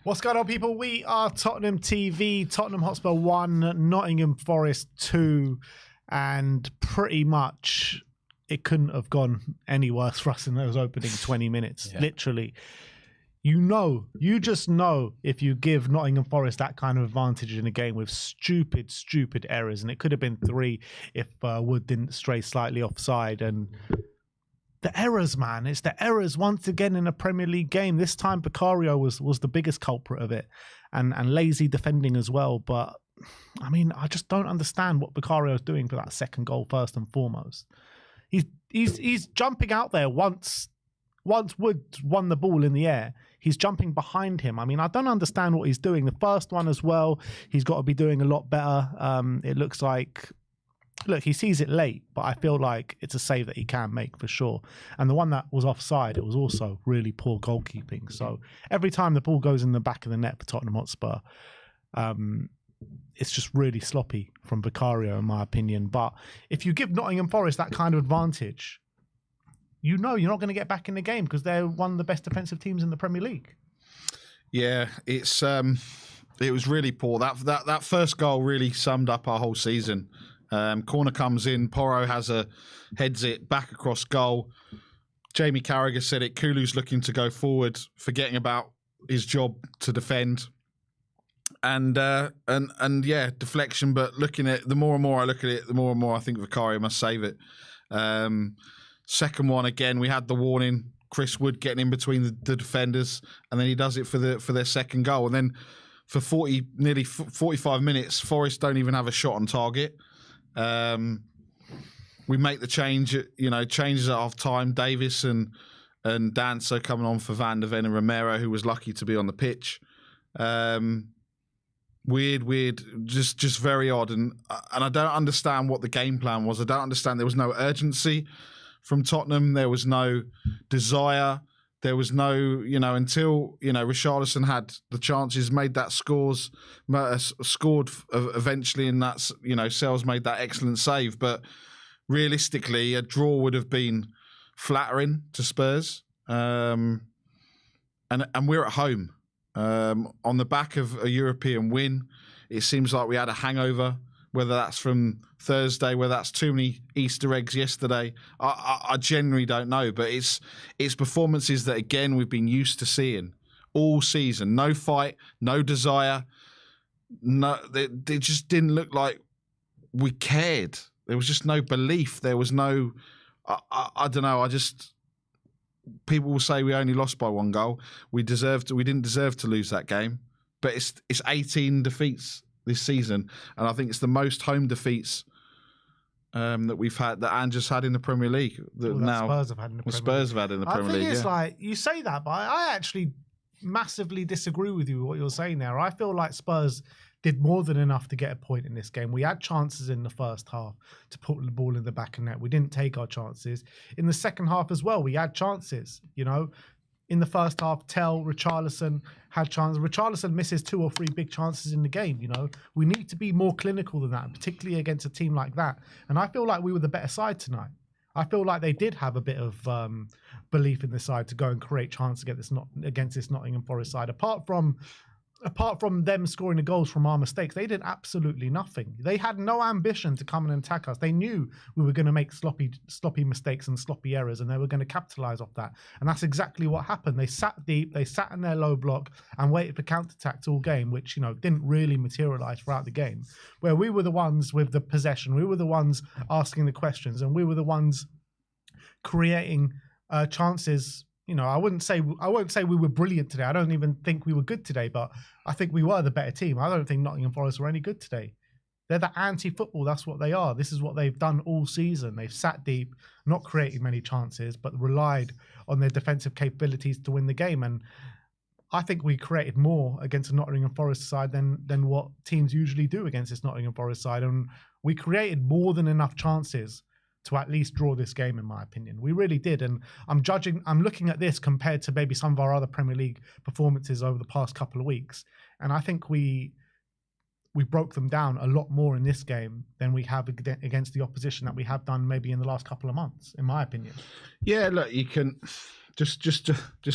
What's going on, people? We are Tottenham TV, Tottenham Hotspur 1, Nottingham Forest 2, and pretty much it couldn't have gone any worse for us in those opening 20 minutes. Yeah. Literally. You just know if you give Nottingham Forest that kind of advantage in a game with stupid errors, and it could have been 3 if Wood didn't stray slightly offside. And the errors, man, it's the errors once again in a Premier League game. This time Vicario was the biggest culprit of it, and lazy defending as well. But I mean, I just don't understand what Vicario's doing for that second goal first and foremost. He's jumping out there once Wood won the ball in the air. He's jumping behind him. I mean, I don't understand what he's doing. The first one as well, he's got to be doing a lot better. It looks like, look, he sees it late, but I feel like it's a save that he can make for sure. And the one that was offside, it was also really poor goalkeeping. So every time the ball goes in the back of the net for Tottenham Hotspur, it's just really sloppy from Vicario, in my opinion. But if you give Nottingham Forest that kind of advantage, you know you're not going to get back in the game because they're one of the best defensive teams in the Premier League. Yeah, it was really poor. That first goal really summed up our whole season. Corner comes in, Porro heads it back across goal. Jamie Carragher said it. Kulu's looking to go forward, forgetting about his job to defend. And yeah, deflection. But looking at the more and more I look at it, the more and more I think Vicario must save it. Second one again, we had the warning. Chris Wood getting in between the defenders, and then he does it for their second goal. And then for nearly 45 minutes, Forest don't even have a shot on target. We make the changes at half time. Davis and Danso coming on for Van der Ven and Romero, who was lucky to be on the pitch. Weird, just very odd. And I don't understand what the game plan was. I don't understand. There was no urgency from Tottenham. There was no desire. There was no, until, Richarlison had the chances, made that scored eventually, and that's, Sells made that excellent save. But realistically, a draw would have been flattering to Spurs. And we're at home. On the back of a European win, it seems like we had a hangover, whether that's from Thursday, whether that's too many Easter eggs yesterday. I genuinely don't know, but it's performances that, again, we've been used to seeing all season. No fight, no desire. No, they just didn't look like we cared. There was just no belief. There was no, I don't know, people will say we only lost by 1 goal. We didn't deserve to lose that game, but it's 18 defeats this season, and I think it's the most home defeats that we've had, that Ange's had in the Premier League. Spurs have had in the Premier League. Spurs have had in the Premier League. I think it's like, you say that, but I actually massively disagree with you, what you're saying there. I feel like Spurs did more than enough to get a point in this game. We had chances in the first half to put the ball in the back of net. We didn't take our chances. In the second half as well, we had chances, In the first half, Richarlison had chances. Richarlison misses 2 or 3 big chances in the game, We need to be more clinical than that, particularly against a team like that. And I feel like we were the better side tonight. I feel like they did have a bit of belief in the side to go and create chances against this Nottingham Forest side. Apart from them scoring the goals from our mistakes, they did absolutely nothing. They had no ambition to come and attack us. They knew we were going to make sloppy mistakes and sloppy errors, and they were going to capitalize off that. And that's exactly what happened. They sat deep, they sat in their low block and waited for counter-attacks all game, which, didn't really materialize throughout the game, where we were the ones with the possession. We were the ones asking the questions, and we were the ones creating chances. I won't say we were brilliant today. I don't even think we were good today, but I think we were the better team. I don't think Nottingham Forest were any good today. They're the anti-football. That's what they are. This is what they've done all season. They've sat deep, not creating many chances, but relied on their defensive capabilities to win the game. And I think we created more against a Nottingham Forest side than what teams usually do against this Nottingham Forest side. And we created more than enough chances to at least draw this game, in my opinion. We really did. And I'm looking at this compared to maybe some of our other Premier League performances over the past couple of weeks. And I think we broke them down a lot more in this game than we have against the opposition that we have done maybe in the last couple of months, in my opinion. Yeah, look, you can Just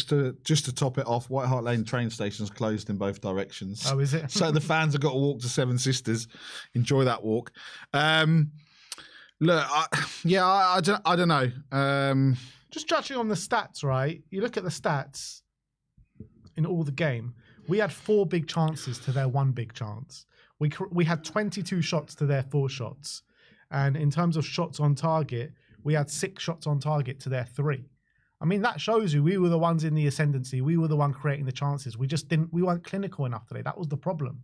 to top it off, White Hart Lane train station's closed in both directions. Oh, is it? So the fans have got to walk to Seven Sisters. Enjoy that walk. Look, I don't know. Just judging on the stats, right? You look at the stats in all the game. We had 4 big chances to their 1 big chance. We had 22 shots to their 4 shots. And in terms of shots on target, we had 6 shots on target to their 3. I mean, that shows you we were the ones in the ascendancy. We were the one creating the chances. We weren't clinical enough today. That was the problem.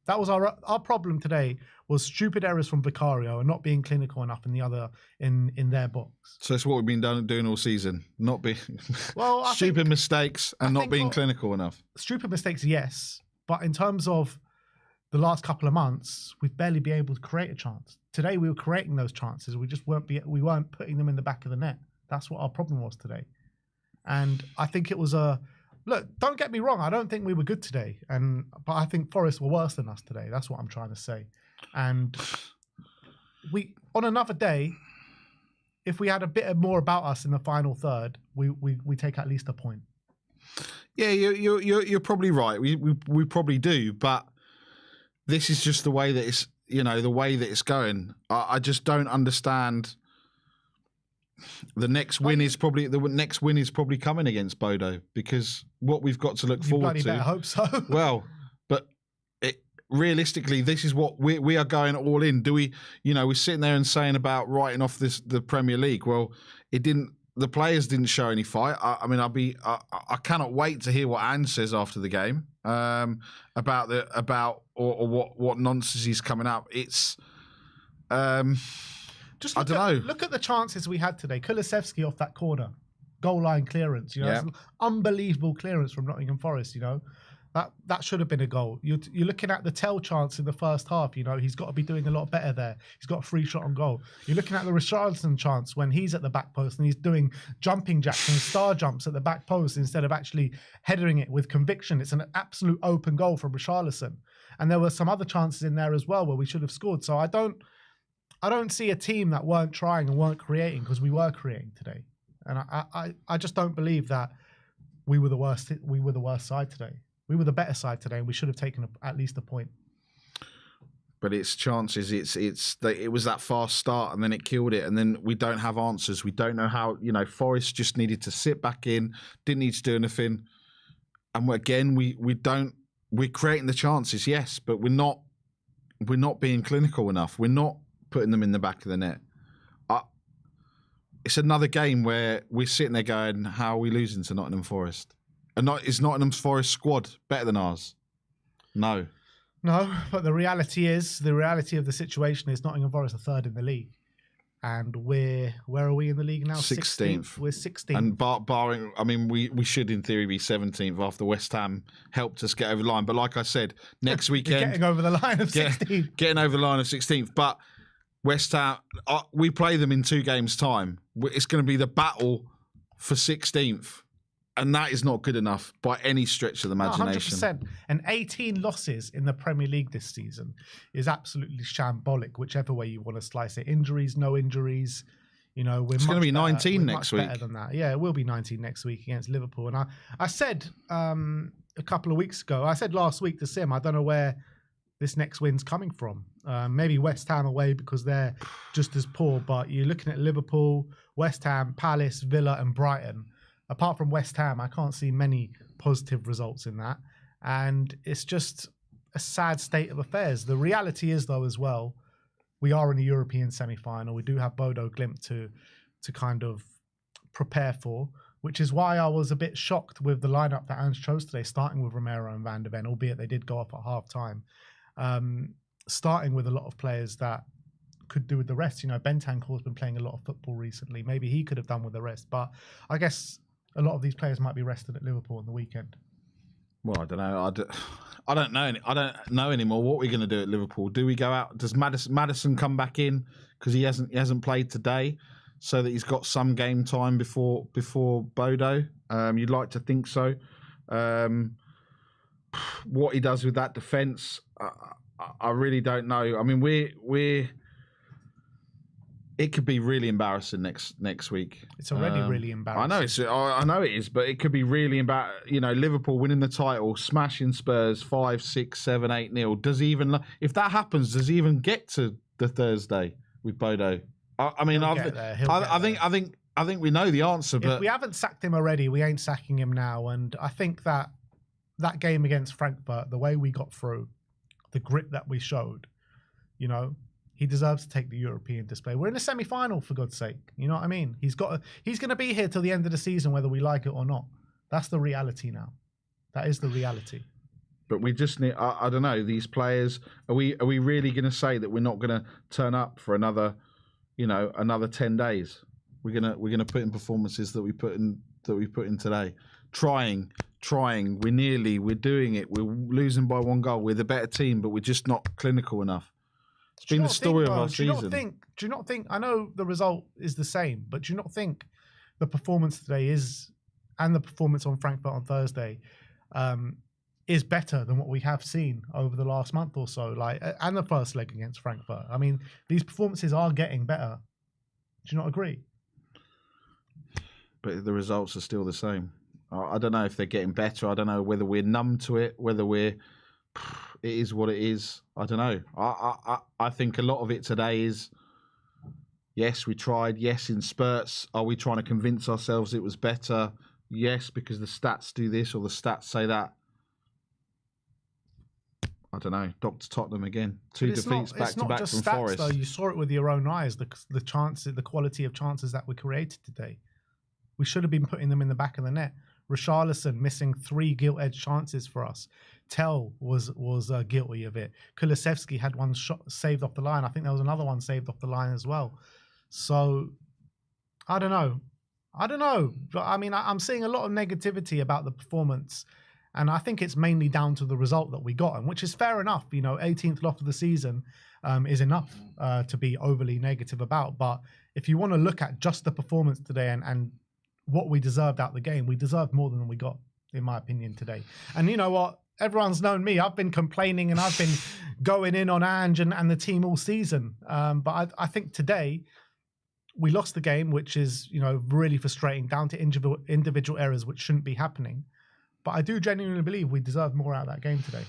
That was our problem today, was stupid errors from Vicario and not being clinical enough in their box. So that's what we've been doing all season. Not be well, stupid mistakes and not being clinical enough. Stupid mistakes, yes. But in terms of the last couple of months, we've barely been able to create a chance. Today we were creating those chances. We just we weren't putting them in the back of the net. That's what our problem was today. And I think it was look, don't get me wrong, I don't think we were good today. But I think Forest were worse than us today. That's what I'm trying to say. And on another day, if we had a bit more about us in the final third, we take at least a point. Yeah, you're probably right. We probably do, but this is just the way that it's the way that it's going. I just don't understand. The next win is probably coming against Bodo, because what we've got to look forward to. I hope so. Well, but realistically, this is what we are going all in. Do we? We're sitting there and saying about writing off the Premier League. Well, it didn't. The players didn't show any fight. I mean, I cannot wait to hear what Ange says after the game about what nonsense he's coming up. It's. Just look at the chances we had today. Kulusevski off that corner, goal line clearance. It's an unbelievable clearance from Nottingham Forest. That should have been a goal. You're looking at the Tell chance in the first half. He's got to be doing a lot better there. He's got a free shot on goal. You're looking at the Richarlison chance when he's at the back post and he's doing jumping jacks and star jumps at the back post instead of actually headering it with conviction. It's an absolute open goal from Richarlison. And there were some other chances in there as well where we should have scored. So I don't see a team that weren't trying and weren't creating, because we were creating today. And I just don't believe that we were the worst side today. We were the better side today, and we should have taken at least a point. But it's chances. It was that fast start, and then it killed it, and then we don't have answers. We don't know how. Forest just needed to sit back in, didn't need to do anything, and again we're creating the chances, yes, but we're not being clinical enough. We're not putting them in the back of the net. It's another game where we're sitting there going, how are we losing to Nottingham Forest? And is Nottingham Forest squad better than ours? No, but the reality of the situation is Nottingham Forest are 3rd in the league. And where are we in the league now? 16th. We're 16th. And barring, I mean, we should in theory be 17th after West Ham helped us get over the line. But like I said, next weekend... getting over the line of 16th. Getting over the line of 16th. But West Ham, we play them in 2 games' time. It's going to be the battle for 16th. And that is not good enough by any stretch of the imagination. 100%. And 18 losses in the Premier League this season is absolutely shambolic, whichever way you want to slice it. Injuries, no injuries. It's going to be 19 next week. Better than that. Yeah, it will be 19 next week against Liverpool. And I said a couple of weeks ago, I said last week to Sim, I don't know where this next win's coming from. Maybe West Ham away because they're just as poor. But you're looking at Liverpool, West Ham, Palace, Villa and Brighton. Apart from West Ham, I can't see many positive results in that. And it's just a sad state of affairs. The reality is, though, as well, we are in a European semi-final. We do have Bodo Glimt to kind of prepare for, which is why I was a bit shocked with the lineup that Ange chose today, starting with Romero and Van de Ven, albeit they did go off at half-time. Starting with a lot of players that could do with the rest. Bentancur's been playing a lot of football recently. Maybe he could have done with the rest. But I guess a lot of these players might be rested at Liverpool on the weekend. Well, I don't know. I don't know. I don't know anymore what we're going to do at Liverpool. Do we go out? Does Maddison come back in because he hasn't played today, so that he's got some game time before Bodo? You'd like to think so. What he does with that defence, I really don't know. I mean, we're it could be really embarrassing next week. It's already really embarrassing. I know it is, but it could be really embarrassing. You know, Liverpool winning the title, smashing Spurs 5, 6, 7, 8-0. Does he even, if that happens, does he even get to the Thursday with Bodo? I mean, I think we know the answer. But if we haven't sacked him already, we ain't sacking him now. And I think that game against Frankfurt, the way we got through, the grit that we showed, you know, he deserves to take the European display. We're in the semi-final, for God's sake. You know what I mean? He's going to be here till the end of the season, whether we like it or not. That's the reality now. That is the reality. But we just need, I don't know, these players, are we really going to say that we're not going to turn up for another 10 days? We're going to put in performances that we put in today. Trying. We're doing it. We're losing by 1 goal. We're the better team, but we're just not clinical enough. It's been the story of our season. Do you not think, I know the result is the same, but do you not think the performance today and the performance on Frankfurt on Thursday, is better than what we have seen over the last month or so, and the first leg against Frankfurt? I mean, these performances are getting better. Do you not agree? But the results are still the same. I don't know if they're getting better. I don't know whether we're numb to it, it is what it is. I don't know. I think a lot of it today is, yes, we tried. Yes, in spurts. Are we trying to convince ourselves it was better? Yes, because the stats do this or the stats say that. I don't know. Dr. Tottenham again. 2 defeats back to back from Forest. Though. You saw it with your own eyes. The chances, the quality of chances that we created today. We should have been putting them in the back of the net. Richarlison missing 3 gilt-edged chances for us. Tell was guilty of it. Kulusevski had one shot saved off the line. I think there was another one saved off the line as well. So, I don't know. But I mean, I'm seeing a lot of negativity about the performance. And I think it's mainly down to the result that we got, and which is fair enough. You know, 18th loss of the season is enough to be overly negative about. But if you want to look at just the performance today and what we deserved out the game, we deserved more than we got, in my opinion, today. And you know what? Everyone's known me. I've been complaining and I've been going in on Ange and the team all season. But I think today we lost the game, which is, you know, really frustrating, down to individual errors which shouldn't be happening. But I do genuinely believe we deserve more out of that game today.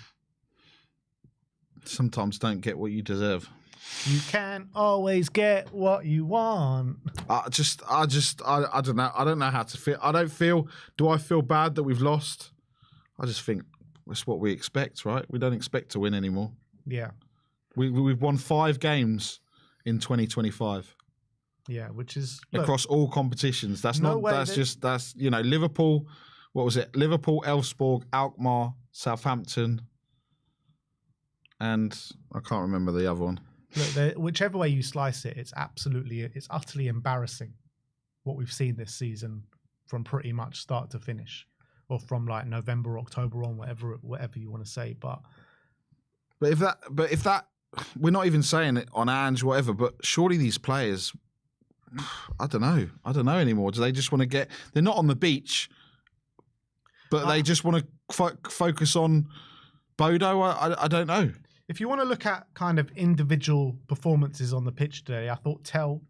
Sometimes don't get what you deserve. You can't always get what you want. I don't know. I don't know how to feel. Do I feel bad that we've lost? I just think that's what we expect, right? We don't expect to win anymore. Yeah. We've won 5 games in 2025. Yeah, which is across all competitions. That's Liverpool. What was it? Liverpool, Elfsborg, Alkmaar, Southampton, and I can't remember the other one. Look, whichever way you slice it, it's utterly embarrassing what we've seen this season from pretty much start to finish, or from like November, October on, whatever you want to say. But if that, we're not even saying it on Ange, whatever. But surely these players, I don't know anymore. Do they just want to get? They're not on the beach, but they just want to focus on Bodo. I don't know. If you want to look at kind of individual performances on the pitch today, I thought Tell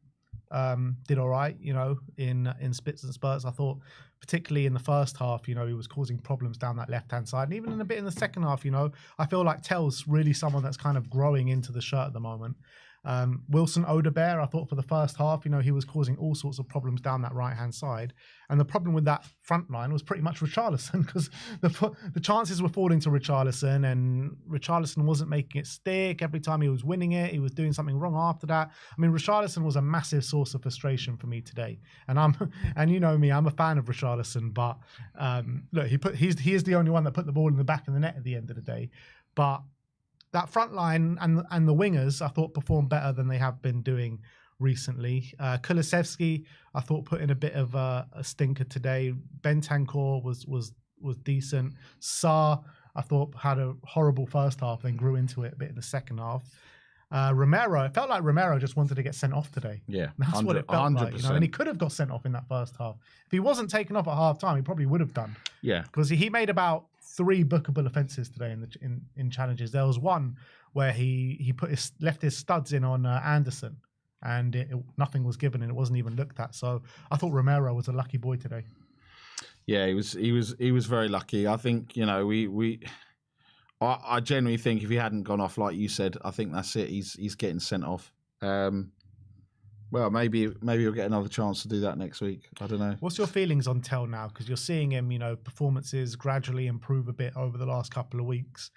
did all right, you know, in spits and spurts. I thought particularly in the first half, you know, he was causing problems down that left-hand side. And even in a bit in the second half, you know, I feel like Tell's really someone that's kind of growing into the shirt at the moment. Wilson Odebear, I thought for the first half, you know, he was causing all sorts of problems down that right-hand side. And the problem with that front line was pretty much Richarlison, because the chances were falling to Richarlison, and Richarlison wasn't making it stick. Every time he was winning it, he was doing something wrong after that. I mean, Richarlison was a massive source of frustration for me today. And you know me, I'm a fan of Richarlison, but look, he is the only one that put the ball in the back of the net at the end of the day. But that front line and the wingers, I thought, performed better than they have been doing recently. Kulusevski, I thought, put in a bit of a stinker today. Bentancur was decent. Sarr, I thought, had a horrible first half, then grew into it a bit in the second half. Romero, it felt like Romero just wanted to get sent off today. Yeah, that's what it felt 100%. like. You know? And he could have got sent off in that first half. If he wasn't taken off at half time, he probably would have done. Yeah, because he made about 3 bookable offences today in challenges. There was one where he left his studs in on Anderson, and nothing was given and it wasn't even looked at. So I thought Romero was a lucky boy today. Yeah, he was very lucky. I think, you know, I genuinely think if he hadn't gone off like you said, I think that's it. He's getting sent off. Well, maybe he'll get another chance to do that next week. I don't know. What's your feelings on Tell now? Because you're seeing him, you know, performances gradually improve a bit over the last couple of weeks.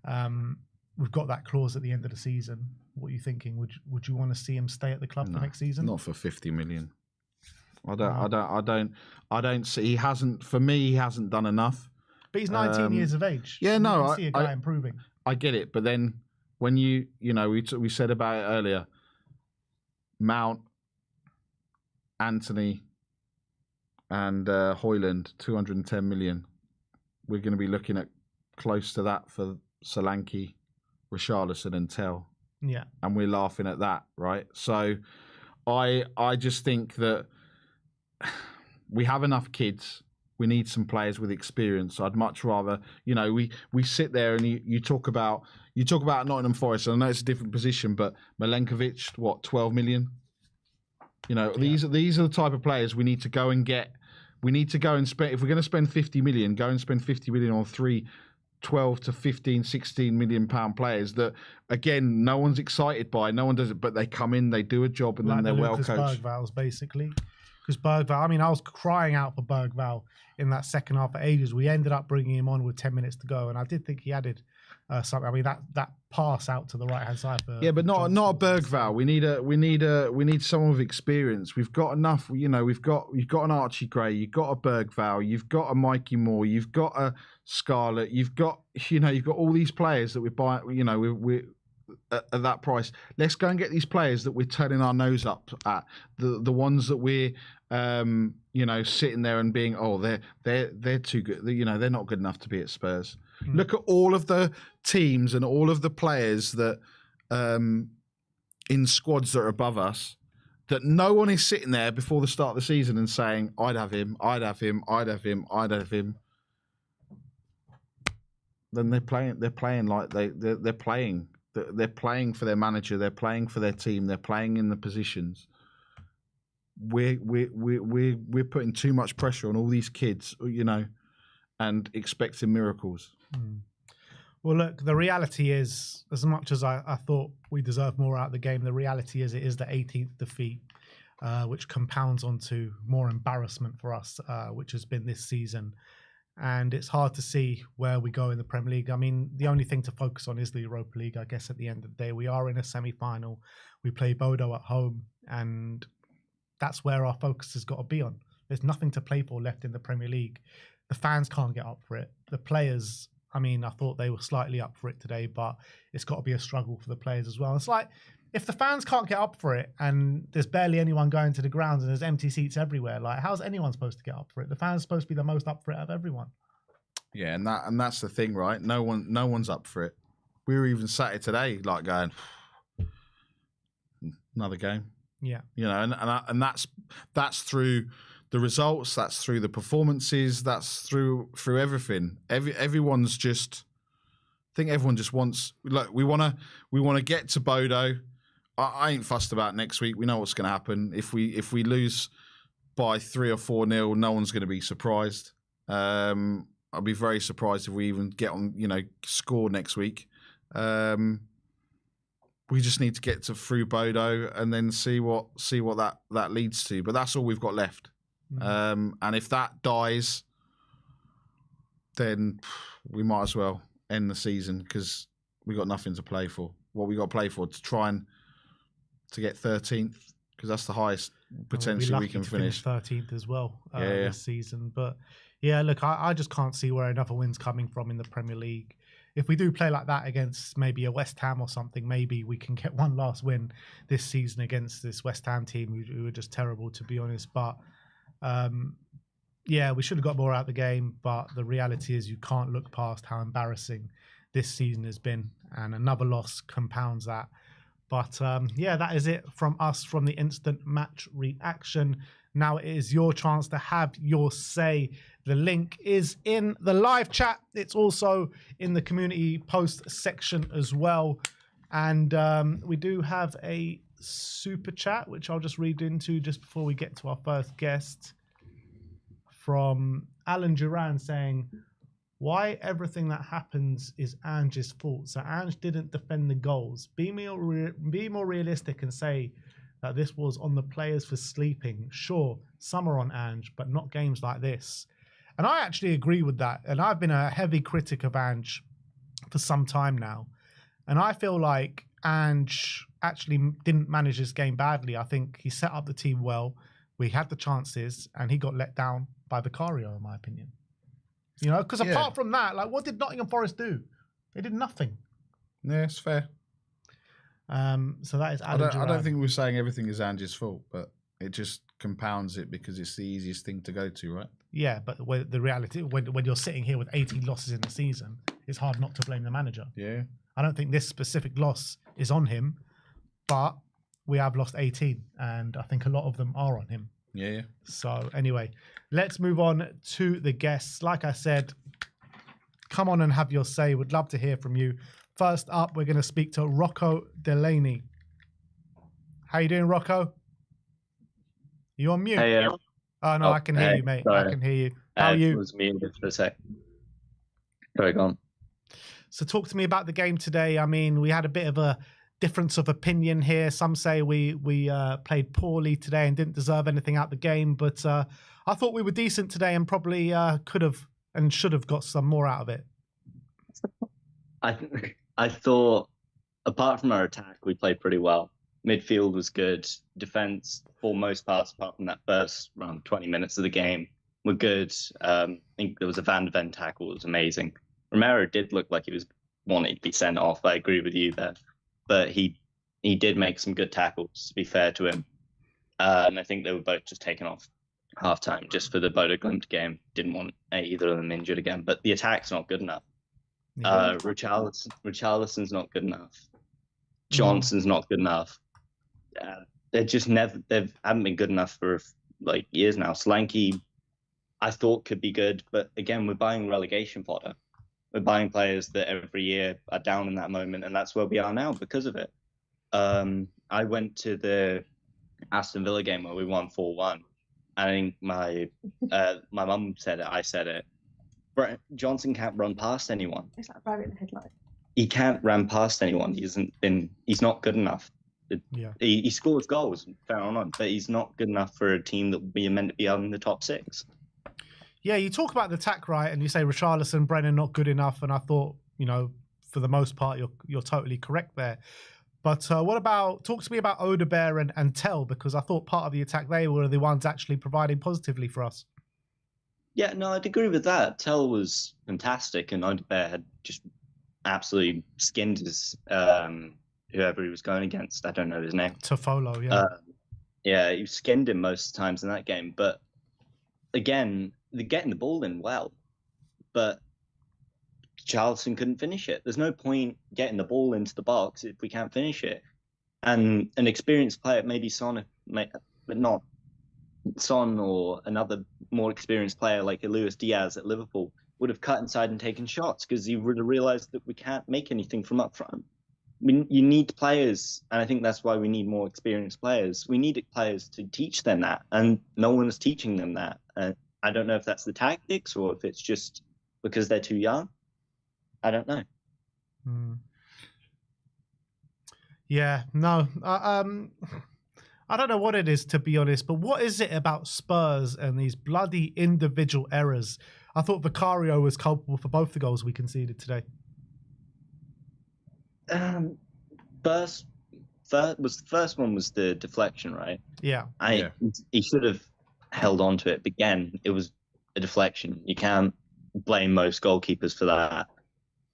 We've got that clause at the end of the season. What are you thinking? Would you want to see him stay at the club for next season? Not for 50 million. I don't see. He hasn't. For me, he hasn't done enough. But he's 19 years of age. Yeah, no, I see a guy improving. I get it, but then when you know, we said about it earlier. Mount, Anthony, and Højlund, 210 million. We're going to be looking at close to that for Solanke, Richarlison, and Tell. Yeah, and we're laughing at that, right? So, I just think that we have enough kids. We need some players with experience. I'd much rather, you know, we sit there and you talk about Nottingham Forest. And I know it's a different position, but Milenkovic, what, 12 million? You know, these are the type of players we need to go and get. We need to go and spend, if we're going to spend 50 million, go and spend 50 million on 12 to 15, 16 million pound players that, again, no one's excited by. No one does it, but they come in, they do a job, and then they're well coached. Bergval's basically. Because Bergval, I mean, I was crying out for Bergval in that second half for ages. We ended up bringing him on with 10 minutes to go, and I did think he added something. I mean, that pass out to the right hand side. But not a Bergval. We need someone with experience. We've got enough. You know, you've got an Archie Gray, you've got a Bergval, you've got a Mikey Moore, you've got a Scarlett, you've got all these players that we buy. You know, we at that price. Let's go and get these players that we're turning our nose up at. The ones that we're sitting there and being, they're too good. You know, they're not good enough to be at Spurs. Look at all of the teams and all of the players that in squads that are above us, that no one is sitting there before the start of the season and saying, I'd have him, I'd have him, I'd have him, I'd have him. Then they're playing like they're playing. They're playing for their manager. They're playing for their team. They're playing in the positions. We're putting too much pressure on all these kids, you know, and expecting miracles. Well, look, the reality is, as much as I thought we deserved more out of the game, the reality is it is the 18th defeat, which compounds onto more embarrassment for us, which has been this season. And it's hard to see where we go in the Premier League. I mean, the only thing to focus on is the Europa League, I guess, at the end of the day. We are in a semi-final. We play Bodo at home, and that's where our focus has got to be on. There's nothing to play for left in the Premier League. The fans can't get up for it. The players, I mean, I thought they were slightly up for it today, but it's got to be a struggle for the players as well. It's like, if the fans can't get up for it and there's barely anyone going to the grounds and there's empty seats everywhere, like, how's anyone supposed to get up for it? The fans are supposed to be the most up for it of everyone. Yeah, and that's the thing, right? No one's up for it. We were even sat here today, like going, another game. Yeah, you know, and that's through the results, that's through the performances, that's through everything. Everyone's just, I think everyone just wants. Look, we want to get to Bodo. I ain't fussed about next week. We know what's going to happen. If we lose by 3 or 4-0, no one's going to be surprised. I'll be very surprised if we even get on, you know, score next week. We just need to get through Bodo and then see what that leads to. But that's all we've got left. And if that dies, then we might as well end the season because we got nothing to play for. What we got to play for to try and to get 13th, because that's the highest potentially we can finish 13th as well this season. But yeah, look, I just can't see where another win's coming from in the Premier League. If we do play like that against maybe a West Ham or something, maybe we can get one last win this season against this West Ham team who are just terrible, to be honest. But yeah, we should have got more out of the game. But the reality is you can't look past how embarrassing this season has been. And another loss compounds that. But yeah, that is it from us from the Instant Match Reaction. Now it is your chance to have your say. The link is in the live chat. It's also in the community post section as well. And we do have a super chat, which I'll just read into just before we get to our first guest, from Alan Duran saying, why everything that happens is Ange's fault? So Ange didn't defend the goals. Be more realistic and say that this was on the players for sleeping. Sure, some are on Ange, but not games like this. And I actually agree with that. And I've been a heavy critic of Ange for some time now. And I feel like Ange actually didn't manage this game badly. I think he set up the team well. We had the chances and he got let down by Vicario, in my opinion. You know, because apart from that, like, what did Nottingham Forest do? They did nothing. Yeah, it's fair. So that is I don't think we're saying everything is Ange's fault, but it just compounds it because it's the easiest thing to go to, right? Yeah, but the reality, when you're sitting here with 18 losses in the season, it's hard not to blame the manager. Yeah. I don't think this specific loss is on him, but we have lost 18, and I think a lot of them are on him. Yeah. So anyway, let's move on to the guests. Like I said, come on and have your say. Would love to hear from you. First up, we're going to speak to Rocco Delaney. How you doing, Rocco? You on mute? Hey, oh, no, I can hear you, mate. Sorry. I can hear you. How are you? I was muted for a sec. Sorry, go on. So talk to me about the game today. I mean, we had a bit of a difference of opinion here. Some say we played poorly today and didn't deserve anything out the game, but I thought we were decent today and probably could have and should have got some more out of it. I thought, apart from our attack, we played pretty well. Midfield was good. Defense, for most parts, apart from that first around 20 minutes of the game, were good. I think there was a Van de Ven tackle. It was amazing. Romero did look like he was wanting to be sent off. I agree with you there. But he did make some good tackles, to be fair to him. And I think they were both just taken off half-time just for the Bodo Glimt game. Didn't want either of them injured again. But the attack's not good enough. Yeah. Richarlison's not good enough. Johnson's not good enough. They haven't been good enough for like years now. Solanke, I thought could be good, but again, we're buying relegation fodder. We're buying players that every year are down in that moment, and that's where we are now because of it. I went to the Aston Villa game where we won 4-1. I think my mum said it, I said it. Johnson can't run past anyone. Is that rabbit in the headlight? He can't run past anyone. He's not good enough. Yeah. He scores goals, fair on, but he's not good enough for a team that we are meant to be on in the top 6. Yeah, you talk about the attack, right, and you say Richarlison, Brennan not good enough, and I thought, you know, for the most part, you're totally correct there. But talk to me about Odebear and Tell, because I thought part of the attack, they were the ones actually providing positively for us. Yeah, no, I'd agree with that. Tell was fantastic, and Odebear had just absolutely skinned his whoever he was going against. I don't know his name. Tofolo, yeah. Yeah, he skinned him most times in that game. But again, they're getting the ball in well, but Charlton couldn't finish it. There's no point getting the ball into the box if we can't finish it. And an experienced player, maybe Son, but not Son or another more experienced player like Luis Diaz at Liverpool, would have cut inside and taken shots because he would have realised that we can't make anything from up front. You need players, and I think that's why we need more experienced players. We need players to teach them that, and no one is teaching them that. I don't know if that's the tactics or if it's just because they're too young. I don't know. Yeah, no. I don't know what it is, to be honest, but what is it about Spurs and these bloody individual errors? I thought Vicario was culpable for both the goals we conceded today. The first one was the deflection, right? Yeah. He should have held on to it. But again, it was a deflection. You can't blame most goalkeepers for that.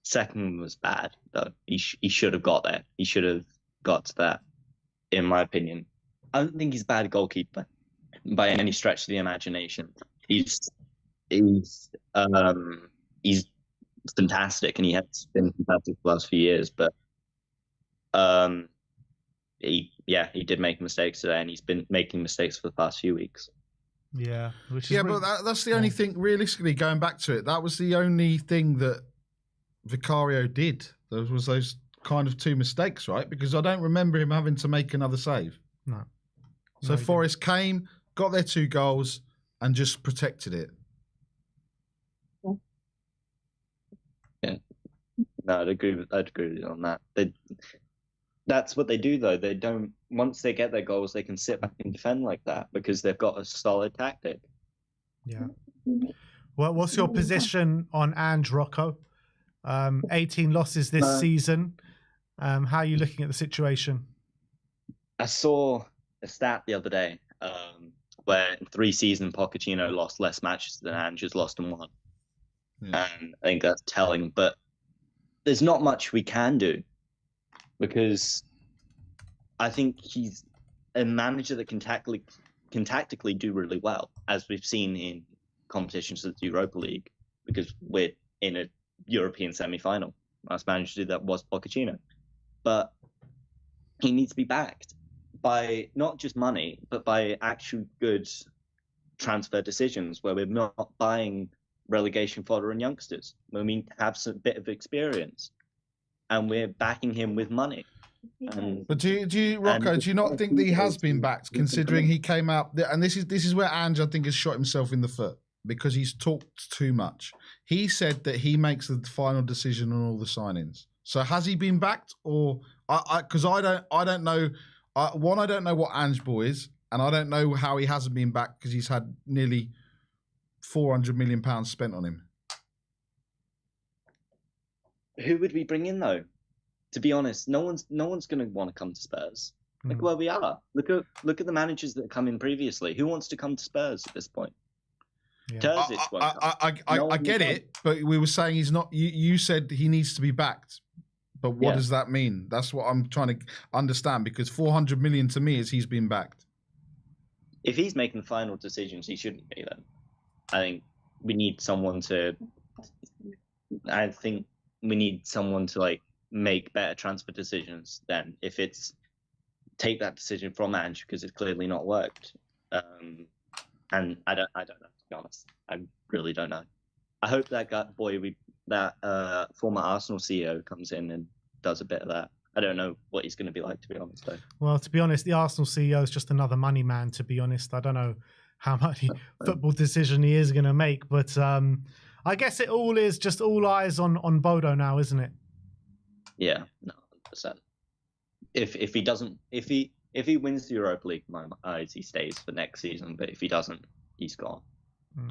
Second was bad, though. He should have got there. He should have got to that, in my opinion. I don't think he's a bad goalkeeper by any stretch of the imagination. He's fantastic, and he has been fantastic the last few years. But he did make mistakes today, and he's been making mistakes for the past few weeks. Yeah, but that's the only thing. Realistically, going back to it, that was the only thing that Vicario did. There was those kind of two mistakes, right? Because I don't remember him having to make another save. No. So No, Forest came, got their 2 goals, and just protected it. Yeah. No, I'd agree with you on that. That's what they do, though. They don't. Once they get their goals, they can sit back and defend like that because they've got a solid tactic. Yeah. Well, what's your position on Ange, Rocco? 18 losses this season. How are you looking at the situation? I saw a stat the other day where in 3 seasons, Pochettino lost less matches than Ange has lost and won. Yeah. And I think that's telling. But there's not much we can do because I think he's a manager that can tactically do really well, as we've seen in competitions of the Europa League, because we're in a European semi-final. Last manager to do that was Pochettino. But he needs to be backed by not just money, but by actual good transfer decisions where we're not buying relegation fodder and youngsters, when we have some bit of experience and we're backing him with money. But do you, Rocco, do you not think that he has been backed, considering he came out, and this is where Ange, I think, has shot himself in the foot, because he's talked too much. He said that he makes the final decision on all the signings. So has he been backed, or because I don't know. One, I don't know what Ange Ball is, and I don't know how he hasn't been backed because he's had nearly £400 million spent on him. Who would we bring in though? To be honest, no one's going to want to come to Spurs. Look where we are. Look at the managers that have come in previously. Who wants to come to Spurs at this point? Yeah. Terzic won't come. I get it, but we were saying he's not. You said he needs to be backed, but what does that mean? That's what I'm trying to understand, because 400 million to me is he's been backed. If he's making the final decisions, he shouldn't be then. I think we need someone to. I think we need someone to like make better transfer decisions then. If it's take that decision from Ange because it's clearly not worked, and I don't know, to be honest. I really don't know. I hope that former Arsenal CEO comes in and does a bit of that. I don't know what he's going to be like, to be honest, though. Well, to be honest, the Arsenal CEO is just another money man, to be honest. I don't know how much football decision he is going to make, but I guess it all is just all eyes on Bodo now, isn't it? Yeah, no, 100%. If he wins the Europa League, my eyes, he stays for next season. But if he doesn't, he's gone.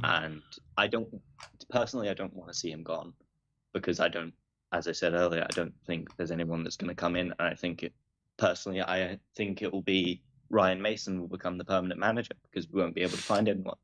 And I don't want to see him gone, because as I said earlier, I don't think there's anyone that's going to come in. And I think it will be Ryan Mason will become the permanent manager, because we won't be able to find anyone.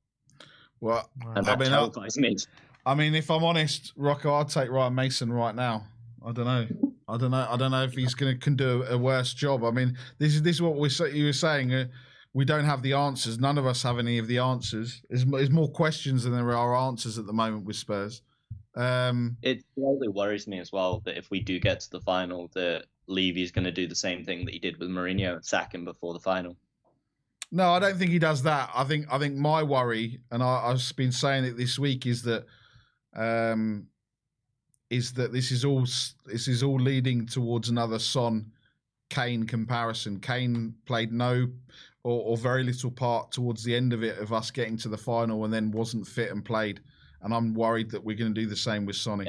Well, and that terrifies me. I mean, if I'm honest, Rocco, I'd take Ryan Mason right now. I don't know if he's can do a worse job. I mean, this is what you were saying. We don't have the answers. None of us have any of the answers. There's more questions than there are answers at the moment with Spurs. It slightly worries me as well that if we do get to the final, that Levy's going to do the same thing that he did with Mourinho and sack him before the final. No, I don't think he does that. I think my worry, and I've been saying it this week, is that this is all leading towards another Son Kane comparison. Kane played no or very little part towards the end of it, of us getting to the final, and then wasn't fit and played. And I'm worried that we're going to do the same with Sonny.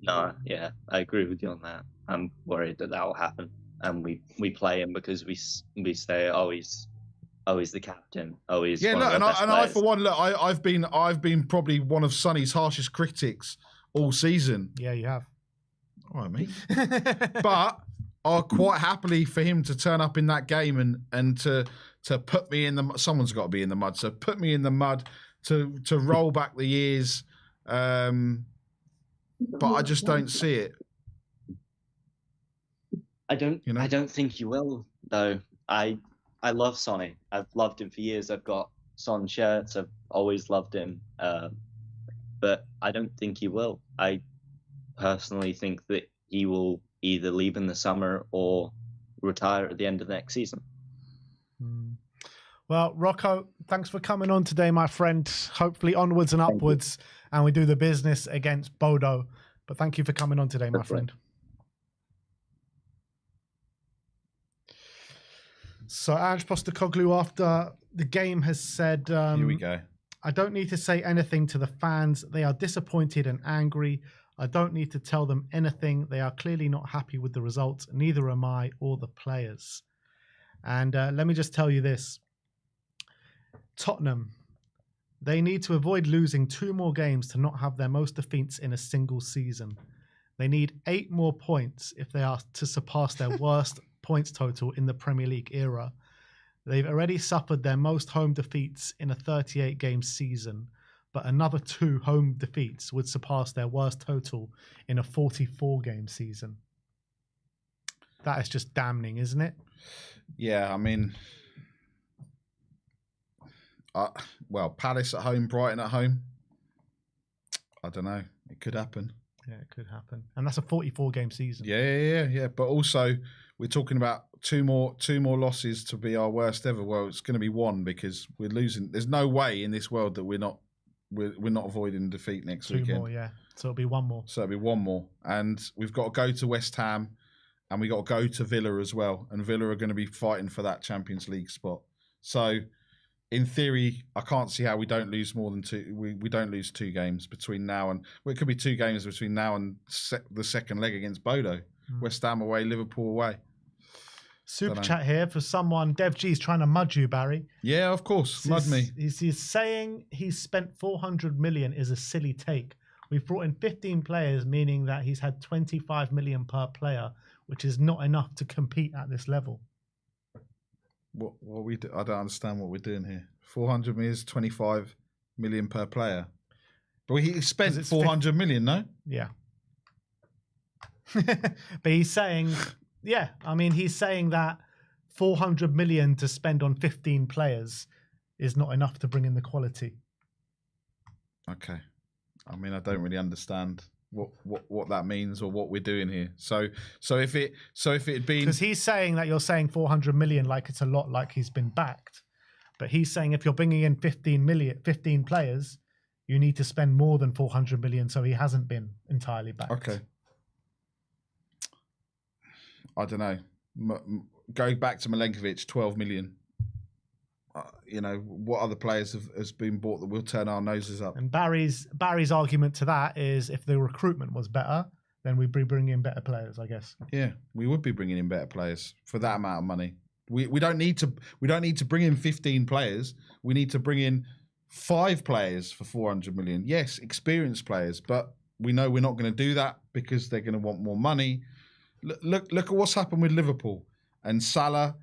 No, yeah, I agree with you on that. I'm worried that will happen, and we play him because we say, oh, he's the captain. Oh, he's one of our best players. I for one, look, I've been probably one of Sonny's harshest critics all season. Yeah, you have. All right, mate. But I'll quite happily for him to turn up in that game and to put me in the. Someone's got to be in the mud. So put me in the mud to roll back the years. But I just don't see it. I don't think you will, though. I love Sonny. I've loved him for years. I've got Son shirts. I've always loved him. But I don't think he will. I personally think that he will either leave in the summer or retire at the end of the next season. Well, Rocco, thanks for coming on today, my friend. Hopefully onwards and upwards, and we do the business against Bodo. But thank you for coming on today, my friend. So Ange Postecoglou, after the game, has said, Here we go. I don't need to say anything to the fans. They are disappointed and angry. I don't need to tell them anything. They are clearly not happy with the results. Neither am I or the players. And let me just tell you this. Tottenham, they need to avoid losing 2 more games to not have their most defeats in a single season. They need 8 more points if they are to surpass their worst points total in the Premier League era. They've already suffered their most home defeats in a 38-game season, but another 2 home defeats would surpass their worst total in a 44-game season. That is just damning, isn't it? Yeah, I mean, well, Palace at home, Brighton at home. I don't know. It could happen. Yeah, it could happen. And that's a 44-game season. Yeah. But also, we're talking about two more losses to be our worst ever. Well, it's going to be 1 because we're losing. There's no way in this world that we're not avoiding defeat next 2 weekend. more, yeah. So it'll be 1 more. So it'll be 1 more, and we've got to go to West Ham, and we got to go to Villa as well. And Villa are going to be fighting for that Champions League spot. So, in theory, I can't see how we don't lose more than 2. We don't lose 2 games between now and it could be 2 games between now and the second leg against Bodo. West Ham away, Liverpool away. Super chat here for someone. Dev G's trying to mud you, Barry. Yeah, of course, mud me. He's saying he's spent 400 million is a silly take. We've brought in 15 players, meaning that he's had 25 million per player, which is not enough to compete at this level. What we do? I don't understand what we're doing here. 400 million is 25 million per player, but he spent 400 million, no? Yeah. But he's saying, yeah, I mean, he's saying that 400 million to spend on 15 players is not enough to bring in the quality. Okay. I mean, I don't really understand what that means or what we're doing here. So if it had been, because he's saying that you're saying 400 million like it's a lot, like he's been backed, but he's saying if you're bringing in 15 players, you need to spend more than 400 million, so he hasn't been entirely backed. Okay. I don't know. Going back to Milenkovic, 12 million. What other players has been bought that will turn our noses up? And Barry's argument to that is if the recruitment was better, then we'd be bringing in better players, I guess. Yeah, we would be bringing in better players for that amount of money. We don't need to bring in 15 players. We need to bring in 5 players for 400 million. Yes, experienced players, but we know we're not going to do that because they're going to want more money. Look at what's happened with Liverpool and Salah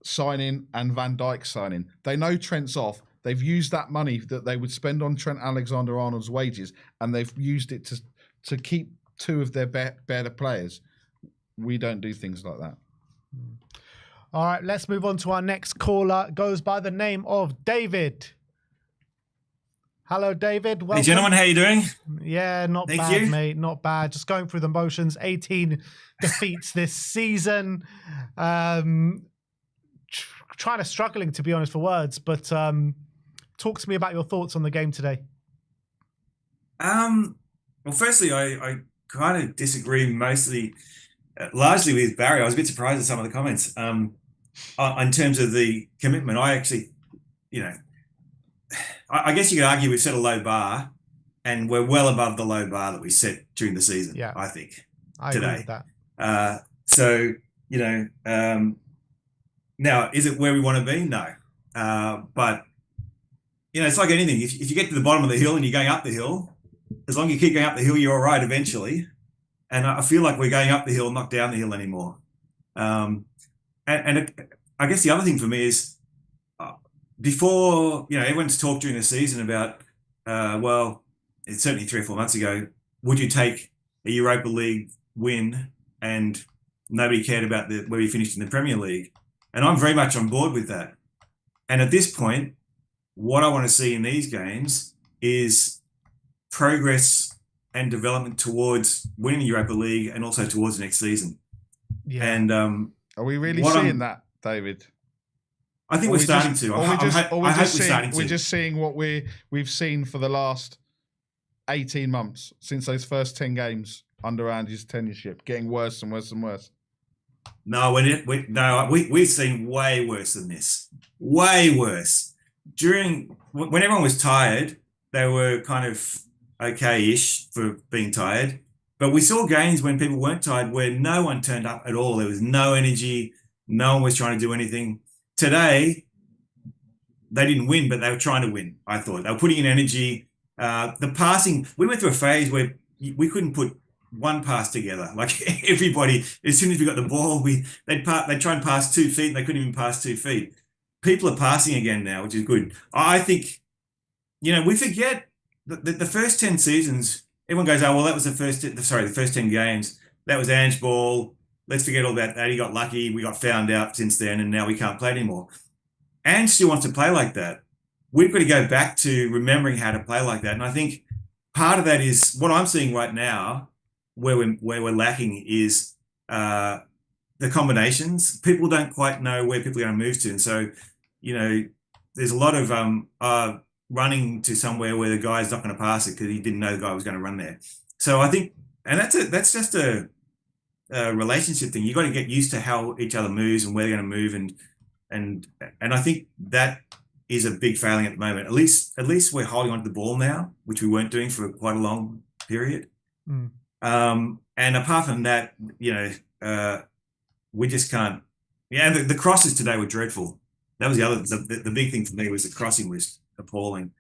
signing and Van Dijk signing. They know Trent's off. They've used that money that they would spend on Trent Alexander-Arnold's wages, and they've used it to keep 2 of their better players. We don't do things like that. All right, let's move on to our next caller. Goes by the name of David. Hello, David. Welcome. Hey, gentlemen, how you doing? Yeah, not Thank bad, you. mate. Not bad. Just going through the motions. 18 defeats this season. Struggling, to be honest, for words. But talk to me about your thoughts on the game today. Well, firstly, I kind of disagree largely with Barry. I was a bit surprised at some of the comments. In terms of the commitment, I actually, I guess you could argue we've set a low bar, and we're well above the low bar that we set during the season. Yeah, I think I today. agree with that. Now, is it where we want to be? No. But, it's like anything. If you get to the bottom of the hill and you're going up the hill, as long as you keep going up the hill, you're all right eventually. And I feel like we're going up the hill, not down the hill anymore. I guess the other thing for me is before, everyone's talked during the season about, it's certainly 3 or 4 months ago, would you take a Europa League win? And nobody cared about where we finished in the Premier League. And I'm very much on board with that. And at this point, what I want to see in these games is progress and development towards winning the Europa League and also towards the next season. Yeah. And are we really seeing that, David? I think we're starting to. We're just seeing what we've seen for the last 18 months since those first 10 games under Andy's tenureship, getting worse and worse and worse. No, we've seen way worse than this. Way worse. When everyone was tired, they were kind of okay-ish for being tired. But we saw games when people weren't tired where no one turned up at all. There was no energy. No one was trying to do anything. Today, they didn't win, but they were trying to win, I thought. They were putting in energy. The passing, we went through a phase where we couldn't put one pass together. Like everybody, as soon as we got the ball, they'd try and pass 2 feet and they couldn't even pass 2 feet. People are passing again now, which is good. I think, we forget the first 10 seasons, everyone goes, oh, well, that was the first 10 games. That was Ange ball. Let's forget all about that. He got lucky. We got found out since then, and now we can't play anymore. Ange still wants to play like that. We've got to go back to remembering how to play like that. And I think part of that is what I'm seeing right now, where we're lacking is the combinations. People don't quite know where people are going to move to. And so, there's a lot of running to somewhere where the guy's not going to pass it because he didn't know the guy was going to run there. So I think, and that's just a relationship thing. You've got to get used to how each other moves and where they're going to move. And I think that is a big failing at the moment. At least we're holding on to the ball now, which we weren't doing for quite a long period. Mm. And apart from that, we just can't. Yeah, the crosses today were dreadful. That was the big thing for me was the crossing was appalling.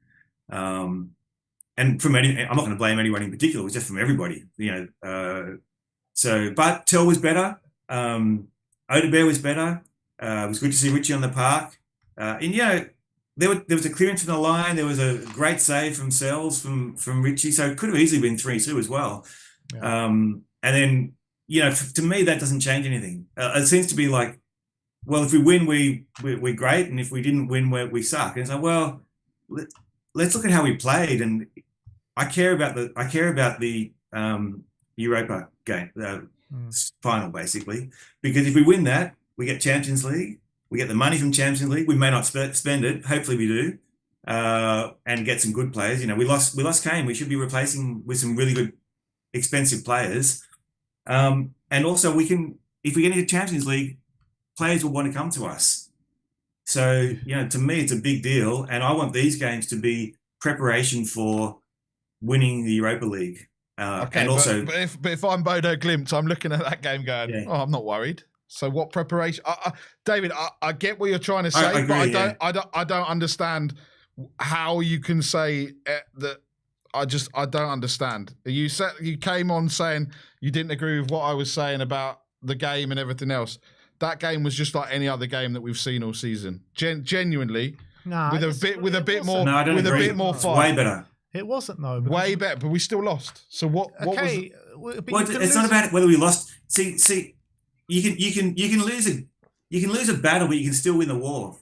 And I'm not going to blame anyone in particular. It was just from everybody. But Tell was better. Odebear was better. It was good to see Richie on the park. There was a clearance from the line. There was a great save from Sells from Richie. So it could have easily been 3-2 as well. Yeah. And then, to me, that doesn't change anything. It seems to be like, well, if we win, we're great. And if we didn't win, we suck. And it's like, well, let's look at how we played. And I care about the Europa game, final, basically. Because if we win that, we get Champions League. We get the money from Champions League. We may not spend it. Hopefully we do. And get some good players. We lost Kane. We should be replacing with some really good, expensive players. And also if we get into Champions League, players will want to come to us. So, to me, it's a big deal. And I want these games to be preparation for winning the Europa League. Okay, and also, but if I'm Bodo Glimt, I'm looking at that game going, yeah. Oh, I'm not worried. So what preparation? David, I get what you're trying to say, I agree, but I don't understand how you can say that. I don't understand. You came on saying you didn't agree with what I was saying about the game and everything else. That game was just like any other game that we've seen all season. Genuinely, with a bit more fun. Way better. It wasn't though. Way better, but we still lost. So what? Okay, what was? Well, it's not about whether we lost. See, you can lose a battle, but you can still win the war.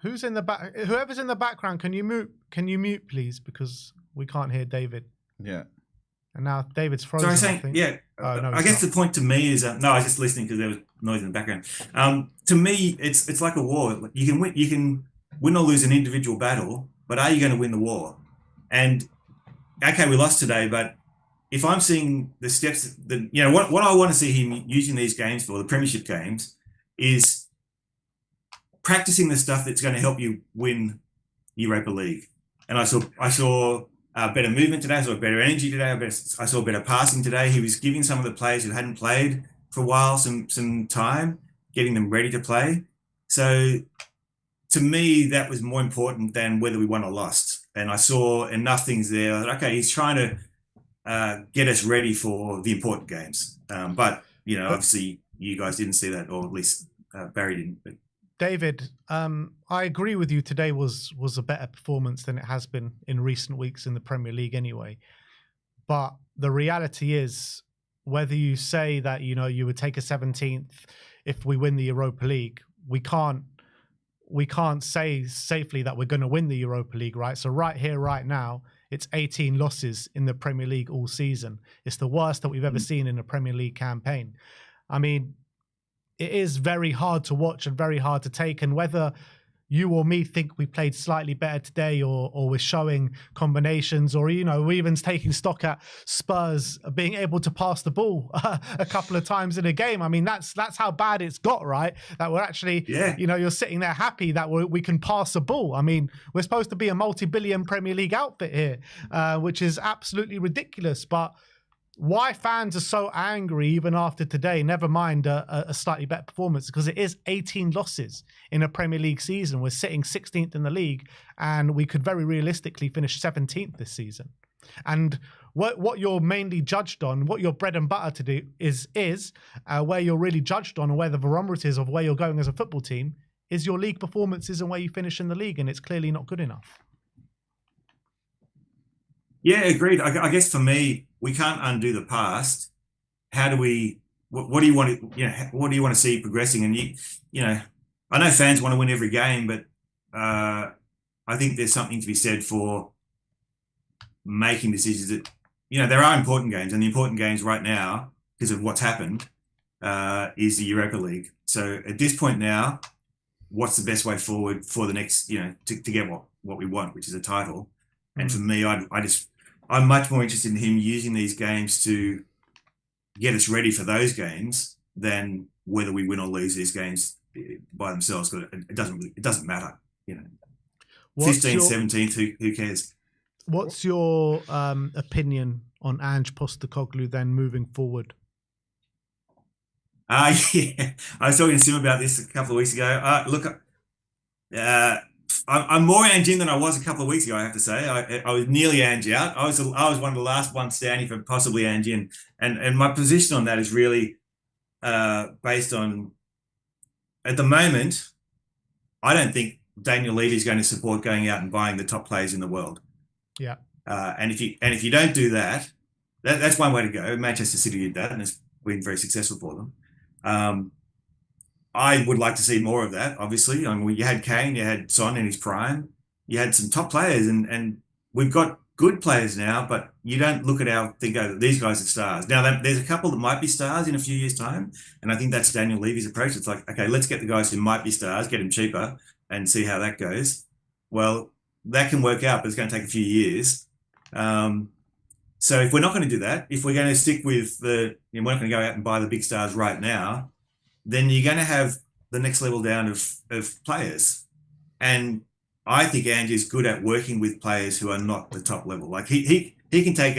Who's in the back? Whoever's in the background, can you mute, please? Because we can't hear David. Yeah. And now David's frozen. So I think, I guess the point to me is no, I was just listening because there was noise in the background. To me, it's like a war. You can win or lose an individual battle, but are you going to win the war? And okay, we lost today, but if I'm seeing the steps that what I want to see him using these games for, the Premiership games, is practicing the stuff that's going to help you win Europa League. And I saw better movement today. I saw better energy today. I saw better passing today. He was giving some of the players who hadn't played for a while some time, getting them ready to play. So to me, that was more important than whether we won or lost. And I saw enough things there that, okay, he's trying to get us ready for the important games. But obviously you guys didn't see that, or at least Barry didn't. But David, I agree with you. Today was a better performance than it has been in recent weeks in the Premier League anyway. But the reality is, whether you say that, you would take a 17th if we win the Europa League, we can't say safely that we're going to win the Europa League, right? So right here, right now, it's 18 losses in the Premier League all season. It's the worst that we've ever seen in a Premier League campaign. I mean, it is very hard to watch and very hard to take. And whether you or me think we played slightly better today, or we're showing combinations, or, you know, we're even taking stock at Spurs being able to pass the ball a couple of times in a game. I mean, that's how bad it's got, right? That we're actually, you know, you're sitting there happy that we can pass a ball. I mean, we're supposed to be a multi-billion Premier League outfit here, which is absolutely ridiculous. But why fans are so angry even after today, never mind a slightly better performance, because it is 18 losses in a Premier League season. We're sitting 16th in the league, and we could very realistically finish 17th this season. And what you're mainly judged on, what your bread and butter to do is where you're really judged on, and where the barometer is of where you're going as a football team, is your league performances and where you finish in the league, and it's clearly not good enough. Yeah, agreed. I guess for me, we can't undo the past. How do we? What do you want to? You know, what do you want to see progressing? And you know, I know fans want to win every game, but I think there's something to be said for making decisions that, you know, there are important games, and the important games right now, because of what's happened, is the Europa League. So at this point now, what's the best way forward for the next, you know, to get what we want, which is a title. And for me, I'm much more interested in him using these games to get us ready for those games than whether we win or lose these games by themselves. Because it doesn't matter, you know. 15th, 17th, who cares? What's your opinion on Ange Postecoglou then moving forward? Yeah, I was talking to Sim about this a couple of weeks ago. Look, I'm more Ange in than I was a couple of weeks ago, I have to say. I was nearly Ange out. I was one of the last ones standing for possibly Ange in. And my position on that is really based on, at the moment, I don't think Daniel Levy is going to support going out and buying the top players in the world. Yeah. And if you don't do that, that's one way to go. Manchester City did that, and it's been very successful for them. I would like to see more of that, obviously. I mean, you had Kane, you had Son in his prime, you had some top players, and we've got good players now, but you don't look at think, oh, these guys are stars. Now, there's a couple that might be stars in a few years' time, and I think that's Daniel Levy's approach. It's like, okay, let's get the guys who might be stars, get them cheaper, and see how that goes. Well, that can work out, but it's going to take a few years. So if we're not going to do that, if we're going to stick with we're not going to go out and buy the big stars right now, then you're going to have the next level down of players. And I think Ange is good at working with players who are not the top level. Like he can take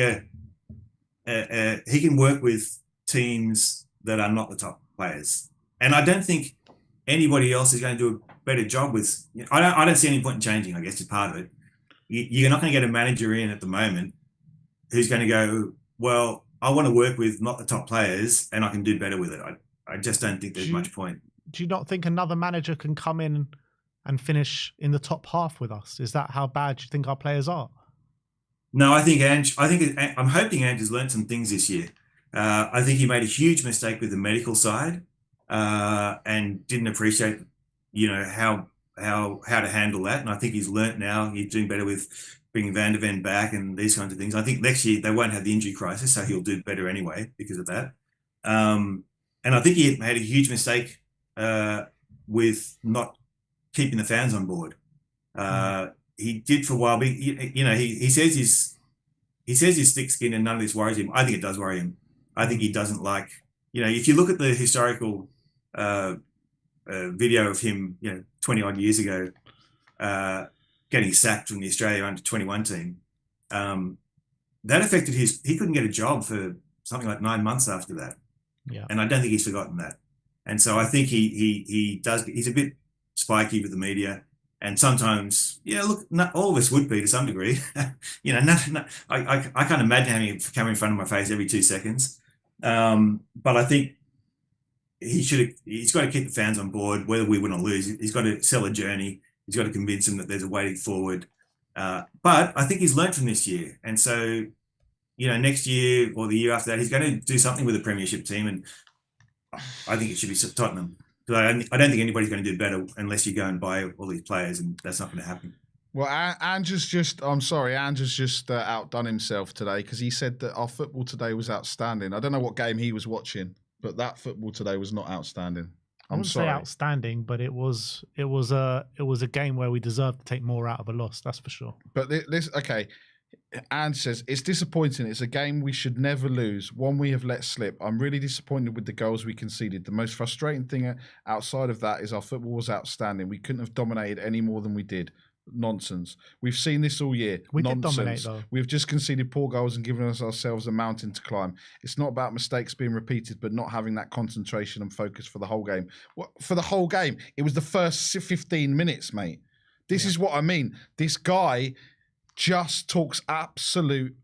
he can work with teams that are not the top players. And I don't think anybody else is going to do a better job with. I don't see any point in changing, I guess, is part of it. You're not going to get a manager in at the moment who's going to go, well, I want to work with not the top players and I can do better with it. I just don't think there's much point. Do you not think another manager can come in and finish in the top half with us? Is that how bad you think our players are? No, I'm hoping Ange has learned some things this year. I think he made a huge mistake with the medical side and didn't appreciate, how to handle that. And I think he's learnt now. He's doing better with bringing Van de Ven back and these kinds of things. I think next year they won't have the injury crisis, so he'll do better anyway because of that. And I think he made a huge mistake with not keeping the fans on board. He did for a while, but he says he's thick-skinned and none of this worries him. I think it does worry him. I think he doesn't like, if you look at the historical video of him, 20 odd years ago, getting sacked from the Australia under-21 team, that affected he couldn't get a job for something like 9 months after that. Yeah. And I don't think he's forgotten that. And so I think he's a bit spiky with the media. And sometimes, not all of us would be to some degree. I can't imagine having a camera in front of my face every 2 seconds. But I think he's got to keep the fans on board, whether we win or lose. He's got to sell a journey. He's got to convince them that there's a way forward. But I think he's learned from this year. And so, next year or the year after that, he's going to do something with the Premiership team. And I think it should be Tottenham. Because I don't think anybody's going to do better unless you go and buy all these players, and that's not going to happen. Well, Ange has just outdone himself today because he said that our football today was outstanding. I don't know what game he was watching, but that football today was not outstanding. I wouldn't say outstanding, but it was a game where we deserved to take more out of a loss. That's for sure. But this, okay. Anne says, it's disappointing. It's a game we should never lose, one we have let slip. I'm really disappointed with the goals we conceded. The most frustrating thing outside of that is our football was outstanding. We couldn't have dominated any more than we did. Nonsense. We've seen this all year. We Nonsense. did dominate, though. We've just conceded poor goals and given ourselves a mountain to climb. It's not about mistakes being repeated, but not having that concentration and focus for the whole game. For the whole game, it was the first 15 minutes, mate. This is what I mean. This guy just talks absolute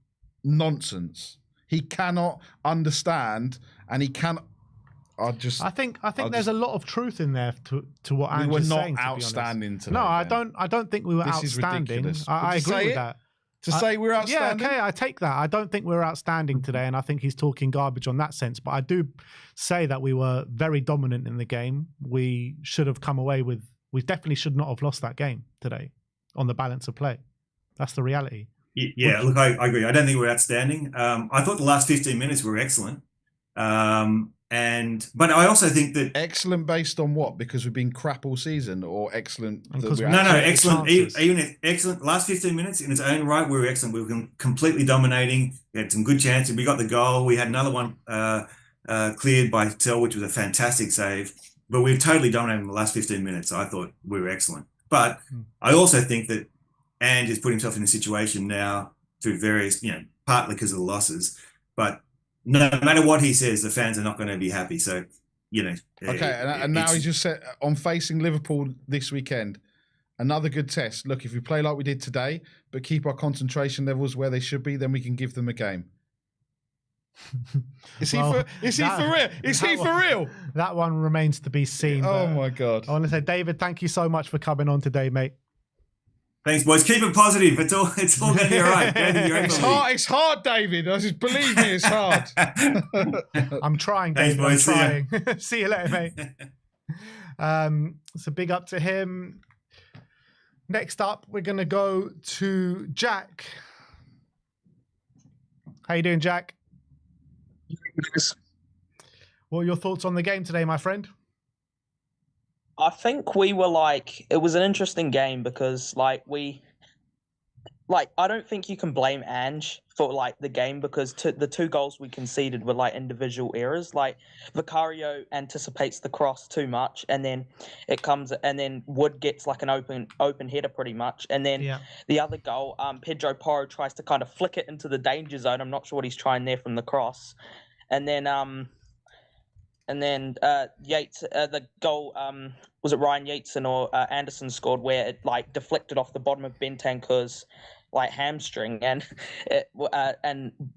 nonsense. He cannot understand, and he can't. I think there's a lot of truth in there to what Andrew's saying. We were not outstanding today. No, I don't think we were outstanding. I agree with that. To say we're outstanding? Yeah, okay, I take that. I don't think we're outstanding today, and I think he's talking garbage on that sense. But I do say that we were very dominant in the game. We should have come away with. We definitely should not have lost that game today on the balance of play. That's the reality. Yeah, look, I agree. I don't think we're outstanding. I thought the last 15 minutes were excellent. But I also think that excellent based on what? Because we've been crap all season, or excellent? Excellent. Even excellent. Last 15 minutes in its own right, we were excellent. We were completely dominating. We had some good chances. We got the goal. We had another one cleared by Tell, which was a fantastic save. But we've totally dominated in the last 15 minutes. I thought we were excellent. But I also think that Ange has put himself in a situation now through various, partly because of the losses, but no matter what he says, the fans are not going to be happy. So, Okay, and now he just said, on facing Liverpool this weekend, another good test. Look, if we play like we did today, but keep our concentration levels where they should be, then we can give them a game. Is he for real? Is he for real? That one remains to be seen. Oh, my God. I want to say, David, thank you so much for coming on today, mate. Thanks, boys. Keep it positive. It's all going to be all right. It's hard, David. I just believe me, it's hard. I'm trying, David. Thanks, boys. I'm trying. See you later, mate. So big up to him. Next up, we're going to go to Jack. How you doing, Jack? What are your thoughts on the game today, my friend? I think we were it was an interesting game because I don't think you can blame Ange for the game because the two goals we conceded were individual errors. Vicario anticipates the cross too much, and then it comes, and then Wood gets an open header pretty much, and then the other goal, Pedro Porro tries to kind of flick it into the danger zone. I'm not sure what he's trying there from the cross, and then Yates, the goal, was it Ryan Yateson or Anderson scored where it deflected off the bottom of Bentancur's hamstring, and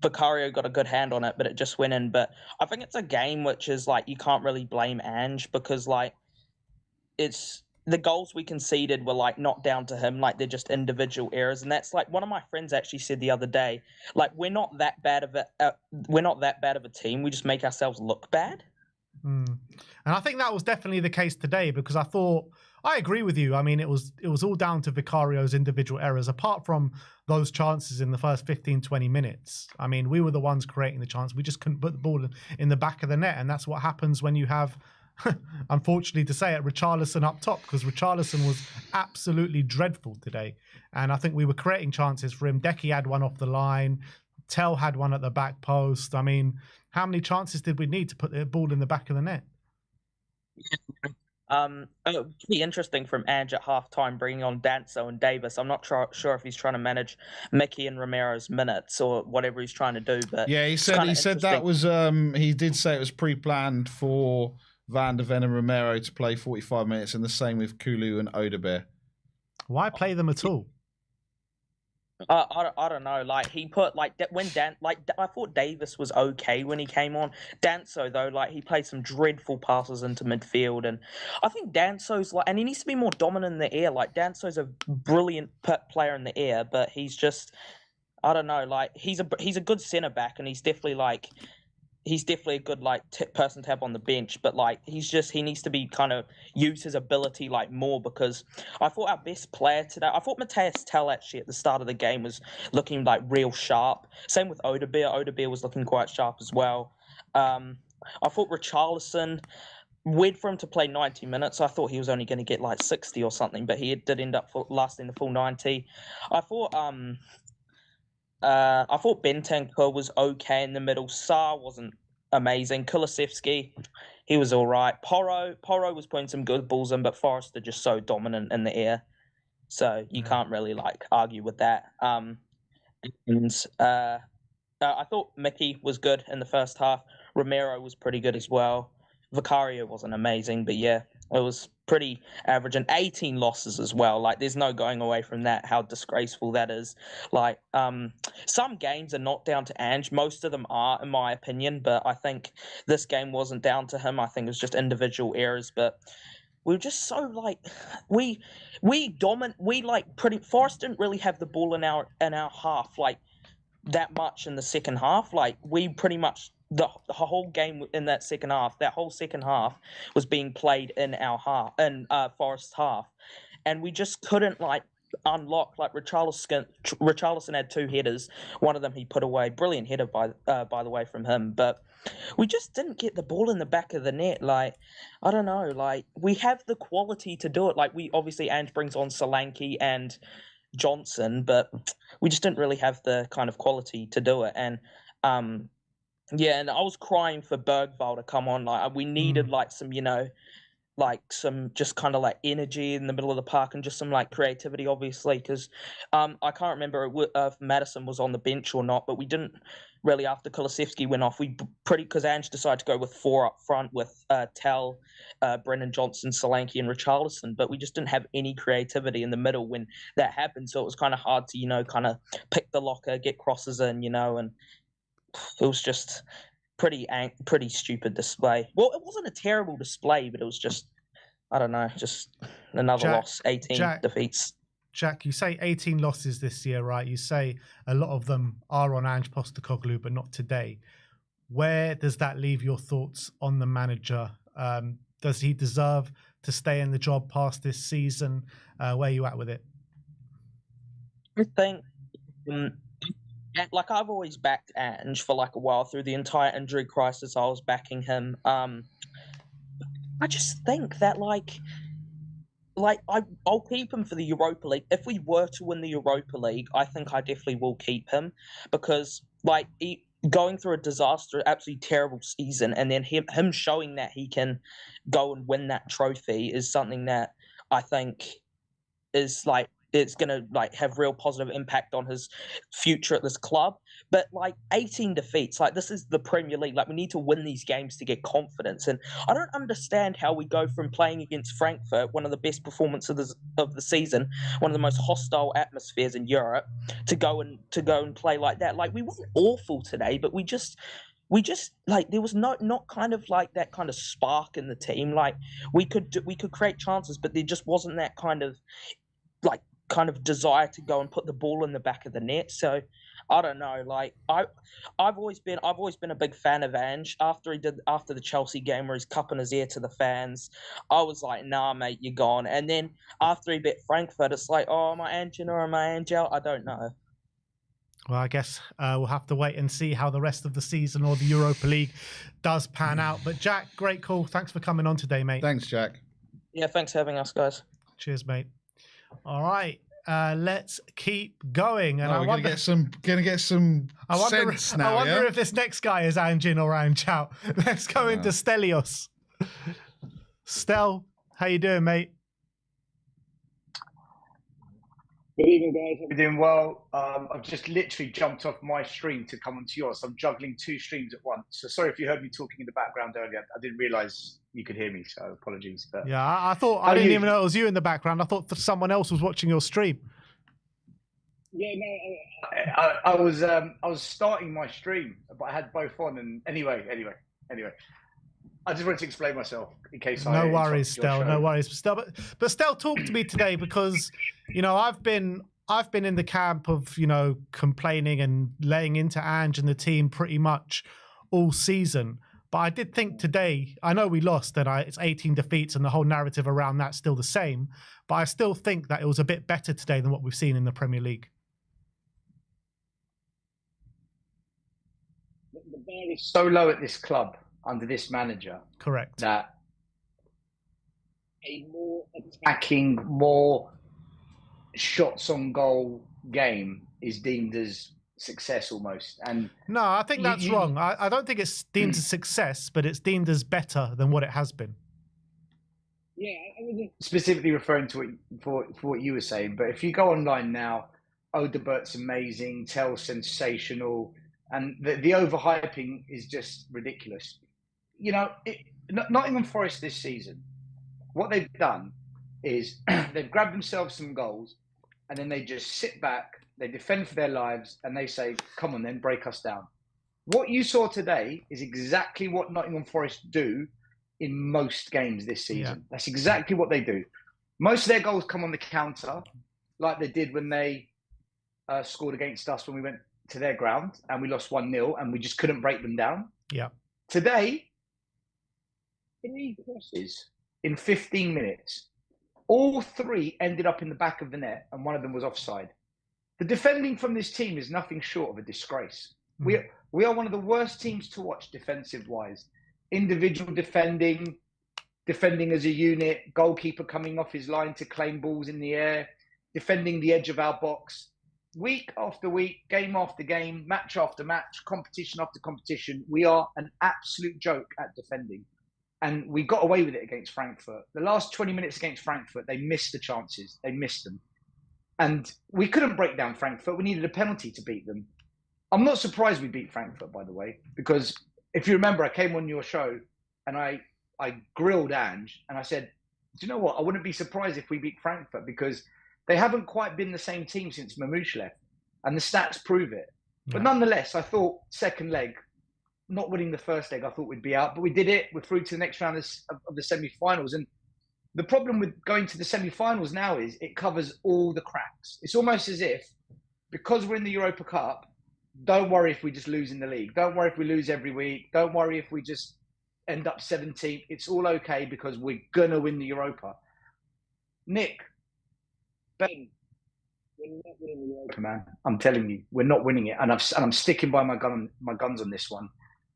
Vicario got a good hand on it, but it just went in. But I think it's a game which is you can't really blame Ange because it's the goals we conceded were not down to him, they're just individual errors, and that's one of my friends actually said the other day, we're not that bad of a team, we just make ourselves look bad. And I think that was definitely the case today because I agree with you. I mean, it was all down to Vicario's individual errors. Apart from those chances in the first 15, 20 minutes, I mean, we were the ones creating the chance. We just couldn't put the ball in the back of the net. And that's what happens when you have, unfortunately to say it, Richarlison up top, because Richarlison was absolutely dreadful today. And I think we were creating chances for him. Decky had one off the line. Tell had one at the back post. I mean, how many chances did we need to put the ball in the back of the net? It would be interesting from Ange at halftime bringing on Danso and Davis. I'm not sure if he's trying to manage Mickey and Romero's minutes or whatever he's trying to do. But yeah, he said that was he did say it was pre-planned for Van der Ven and Romero to play 45 minutes, and the same with Kulu and Odebear. Why play them at all? I don't know. He put when I thought Davis was okay when he came on. Danso though, he played some dreadful passes into midfield, and I think Danso's and he needs to be more dominant in the air. Danso's a brilliant player in the air, but he's just, I don't know. He's a good centre back, and he's definitely a good person to have on the bench, but he needs to be kind of use his ability more because I thought our best player today, I thought Matthias Tell actually at the start of the game was looking real sharp. Same with Odebear. Odebear was looking quite sharp as well. I thought Richarlison weird for him to play 90 minutes. I thought he was only going to get like 60 or something, but he did end up lasting the full 90. I thought Bentancur was okay in the middle. Sarr wasn't amazing. Kulusevski, he was all right. Porro was putting some good balls in, but Forrester just so dominant in the air, so you can't really like argue with that. I thought Mickey was good in the first half. Romero was pretty good as well. Vicario wasn't amazing, but yeah, it was pretty average. And 18 losses as well. Like, there's no going away from that, how disgraceful that is. Like, some games are not down to Ange. Most of them are, in my opinion, but I think this game wasn't down to him. I think it was just individual errors, but we were just so like Forrest didn't really have the ball in our half like that much in the second half. Like, we pretty much the whole game in that whole second half was being played in our half, in Forest's half, and we just couldn't like unlock. Like, Richarlison had 2 headers. One of them he put away. Brilliant header by the way from him, but we just didn't get the ball in the back of the net. Like, I don't know. Like, we have the quality to do it. Like, we obviously Ange brings on Solanke and Johnson, but we just didn't really have the kind of quality to do it. And yeah, and I was crying for Bergvall to come on. Like, we needed like some, like some just kind of like energy in the middle of the park and just some like creativity, obviously, because I can't remember if Madison was on the bench or not, but we didn't really, after Kulusevski went off, because Ange decided to go with 4 up front with Tell, Brennan Johnson, Solanke and Richarlison, but we just didn't have any creativity in the middle when that happened, so it was kind of hard to, kind of pick the locker, get crosses in, and it was just pretty stupid display. Well, it wasn't a terrible display, but it was just, I don't know, just another loss, 18 defeats. Jack, you say 18 losses this year, right? You say a lot of them are on Ange Postecoglou, but not today. Where does that leave your thoughts on the manager? Does he deserve to stay in the job past this season? Where are you at with it? I think, like, I've always backed Ange for like a while. Through the entire injury crisis, I was backing him. I just think that I'll keep him for the Europa League. If we were to win the Europa League, I think I definitely will keep him, because going through a disaster, absolutely terrible season, and then him showing that he can go and win that trophy is something that I think is like, it's going to like have real positive impact on his future at this club. But like 18 defeats, like, this is the Premier League. Like, we need to win these games to get confidence. And I don't understand how we go from playing against Frankfurt, one of the best performances of the season, one of the most hostile atmospheres in Europe, to go and play like that. Like, we weren't awful today, but we just like, there was not kind of like that kind of spark in the team. Like, we could create chances, but there just wasn't that kind of desire to go and put the ball in the back of the net. So I don't know. Like, I've always been a big fan of Ange. After the Chelsea game where he's cupping his ear to the fans, I was like, nah, mate, you're gone. And then after he beat Frankfurt, it's like, oh, am I Ange in or am I Ange out? I don't know. Well, I guess we'll have to wait and see how the rest of the season or the Europa League does pan out. But Jack, great call. Thanks for coming on today, mate. Thanks, Jack. Yeah, thanks for having us, guys. Cheers, mate. All right, let's keep going. And we're gonna get some sense now. I wonder if this next guy is Ange in or Ange out. Let's go into Stelios. Stel, how you doing, mate? Good evening, guys. Hope you're doing well. I've just literally jumped off my stream to come onto yours. So I'm juggling 2 streams at once. So sorry if you heard me talking in the background earlier. I didn't realise you could hear me, so apologies. But yeah, I thought I didn't even know it was you in the background. I thought someone else was watching your stream. Yeah, no, I was starting my stream, but I had both on. And anyway, I just wanted to explain myself in case No worries, Stel. No worries, Stel. But Stel, talk to me today, because I've been in the camp of complaining and laying into Ange and the team pretty much all season. But I did think today, I know we lost and it's 18 defeats and the whole narrative around that's still the same, but I still think that it was a bit better today than what we've seen in the Premier League. The bar is so low at this club under this manager. Correct. That a more attacking, more shots on goal game is deemed as success almost. And No, I think that's wrong. I don't think it's deemed as success, but it's deemed as better than what it has been. Yeah, I wasn't specifically referring to it for what you were saying, but if you go online now, Odebert's amazing, Tell's sensational, and the overhyping is just ridiculous. You know, Nottingham Forest this season, what they've done is they've grabbed themselves some goals, and then they just sit back, they defend for their lives, and they say, come on then, break us down. What you saw today is exactly what Nottingham Forest do in most games this season. Yeah. That's exactly what they do. Most of their goals come on the counter, like they did when they scored against us when we went to their ground and we lost 1-0 and we just couldn't break them down. Yeah. Today, 3 crosses in 15 minutes. All 3 ended up in the back of the net and one of them was offside. The defending from this team is nothing short of a disgrace. We are one of the worst teams to watch defensive-wise. Individual defending as a unit, goalkeeper coming off his line to claim balls in the air, defending the edge of our box. Week after week, game after game, match after match, competition after competition, we are an absolute joke at defending. And we got away with it against Frankfurt. The last 20 minutes against Frankfurt, they missed the chances. They missed them. And we couldn't break down Frankfurt. We needed a penalty to beat them. I'm not surprised we beat Frankfurt, by the way, because if you remember, I came on your show and I grilled Ange and I said, do you know what? I wouldn't be surprised if we beat Frankfurt because they haven't quite been the same team since Mamouche left. And the stats prove it. Yeah. But nonetheless, I thought second leg, not winning the first leg, I thought we'd be out. But we did it. We're through to the next round of the semi-finals. And the problem with going to the semi-finals now is it covers all the cracks. It's almost as if, because we're in the Europa Cup, don't worry if we just lose in the league. Don't worry if we lose every week. Don't worry if we just end up 17th. It's all okay because we're going to win the Europa. Nick, Ben, we're not winning the Europa, man. I'm telling you, we're not winning it. And I'm sticking by my guns on this one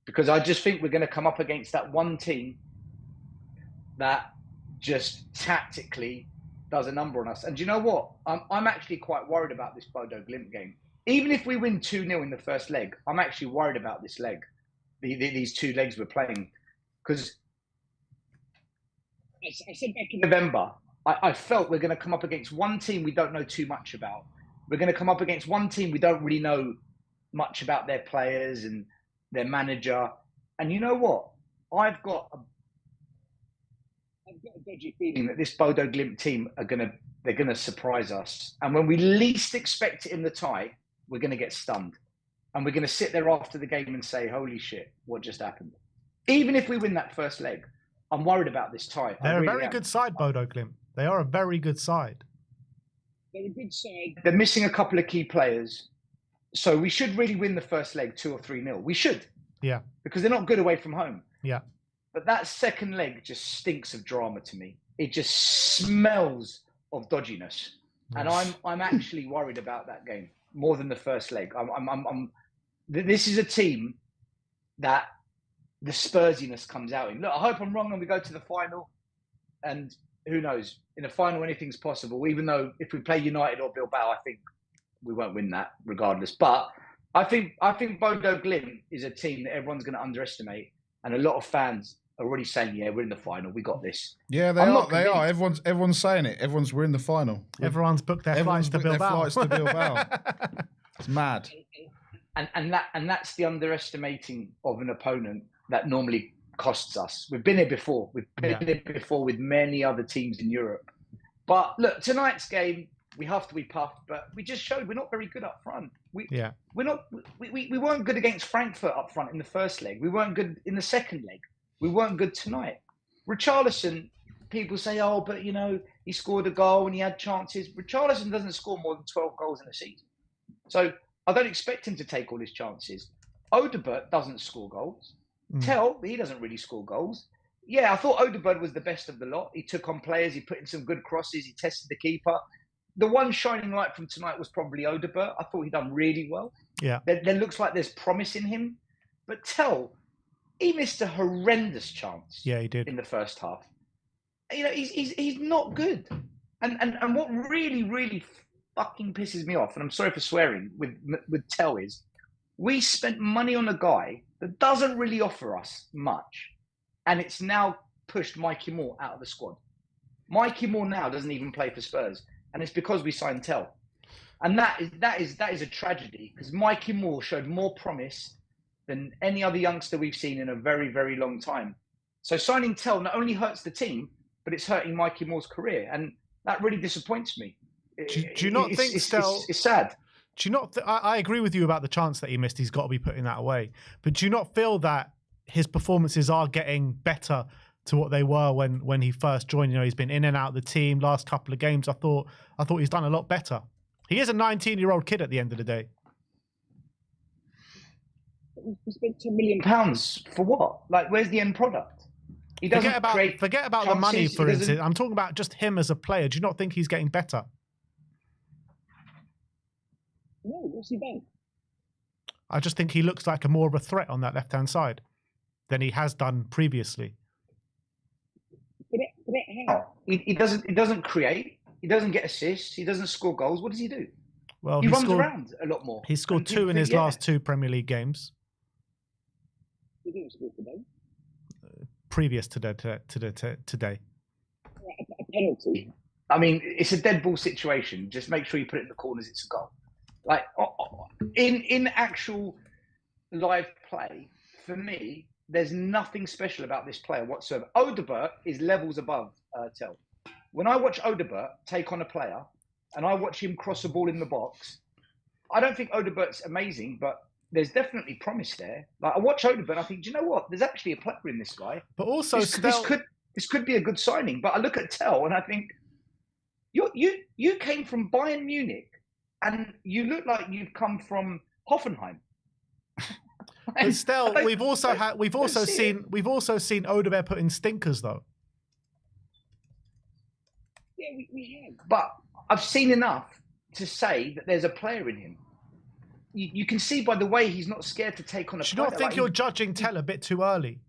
because I just think we're going to come up against that one team that just tactically does a number on us. And do you know what? I'm actually quite worried about this Bodo Glimt game. Even if we win 2-0 in the first leg, I'm actually worried about this leg, these 2 legs we're playing. Because I said back in November, I felt we're going to come up against one team we don't know too much about. We're going to come up against one team we don't really know much about their players and their manager. And you know what? I've got a dodgy feeling that this Bodo Glimt team they're going to surprise us. And when we least expect it in the tie, we're going to get stunned. And we're going to sit there after the game and say, holy shit, what just happened? Even if we win that first leg, I'm worried about this tie. They're a very good side, Bodo Glimt. They are a very good side. They're a good side. They're missing a couple of key players. So we should really win the first leg 2 or 3-0. We should. Yeah. Because they're not good away from home. Yeah. But that second leg just stinks of drama to me. It just smells of dodginess. And I'm actually worried about that game more than the first leg. This is a team that the Spursiness comes out in. Look, I hope I'm wrong and we go to the final. And who knows? In a final, anything's possible. Even though if we play United or Bilbao, I think we won't win that regardless. But I think Bodo Glimt is a team that everyone's going to underestimate. And a lot of fans are already saying, yeah, we're in the final. We got this. Yeah, they are. Everyone's saying it. We're in the final. Everyone's booked their flights to Bilbao. It's mad. And that's the underestimating of an opponent that normally costs us. We've been here before. We've been here before with many other teams in Europe. But look, tonight's game, we have to be puffed, but we just showed we're not very good up front. We weren't good against Frankfurt up front in the first leg. We weren't good in the second leg. We weren't good tonight. Richarlison, people say, oh, but you know, he scored a goal and he had chances. Richarlison doesn't score more than 12 goals in a season. So I don't expect him to take all his chances. Odebert doesn't score goals. Tell, he doesn't really score goals. Yeah, I thought Odebert was the best of the lot. He took on players. He put in some good crosses. He tested the keeper. The one shining light from tonight was probably Odebert. I thought he done really well. Yeah. There looks like there's promise in him. But Tell, he missed a horrendous chance. Yeah, he did. In the first half. You know, he's not good. And what really fucking pisses me off, and I'm sorry for swearing, with Tell is we spent money on a guy that doesn't really offer us much, and it's now pushed Mikey Moore out of the squad. Mikey Moore now doesn't even play for Spurs, and it's because we signed Tell. And that is a tragedy, because Mikey Moore showed more promise than any other youngster we've seen in a very, very long time. So signing Tell not only hurts the team, but it's hurting Mikey Moore's career, and that really disappoints me. Do you not think it's sad? Do you not? I agree with you about the chance that he missed. He's got to be putting that away. But do you not feel that his performances are getting better to what they were when he first joined? You know, he's been in and out of the team last couple of games. I thought he's done a lot better. He is a 19-year-old kid at the end of the day. We spent £10 million for what? Like, where's the end product? He doesn't forget about the money, for instance. I'm talking about just him as a player. Do you not think he's getting better? No, what's he done? I just think he looks like more of a threat on that left-hand side than he has done previously. He doesn't create. He doesn't get assists. He doesn't score goals. What does he do? Well, he runs around a lot more. He scored 2 in his last 2 Premier League games. He didn't score today. Previous to today. A penalty. I mean, it's a dead ball situation. Just make sure you put it in the corners. It's a goal. Like in actual live play, for me, there's nothing special about this player whatsoever. Odobert is levels above Tell. When I watch Odobert take on a player, and I watch him cross a ball in the box, I don't think Odobert's amazing, but there's definitely promise there. Like, I watch Odobert, and I think, do you know what? There's actually a player in this guy. But also, this could be a good signing. But I look at Tell, and I think you came from Bayern Munich, and you look like you've come from Hoffenheim. But still, we've also seen Odobert put in stinkers though. Yeah, we have. But I've seen enough to say that there's a player in him. You can see by the way he's not scared to take on a player. Do you not think you're judging Tell a bit too early?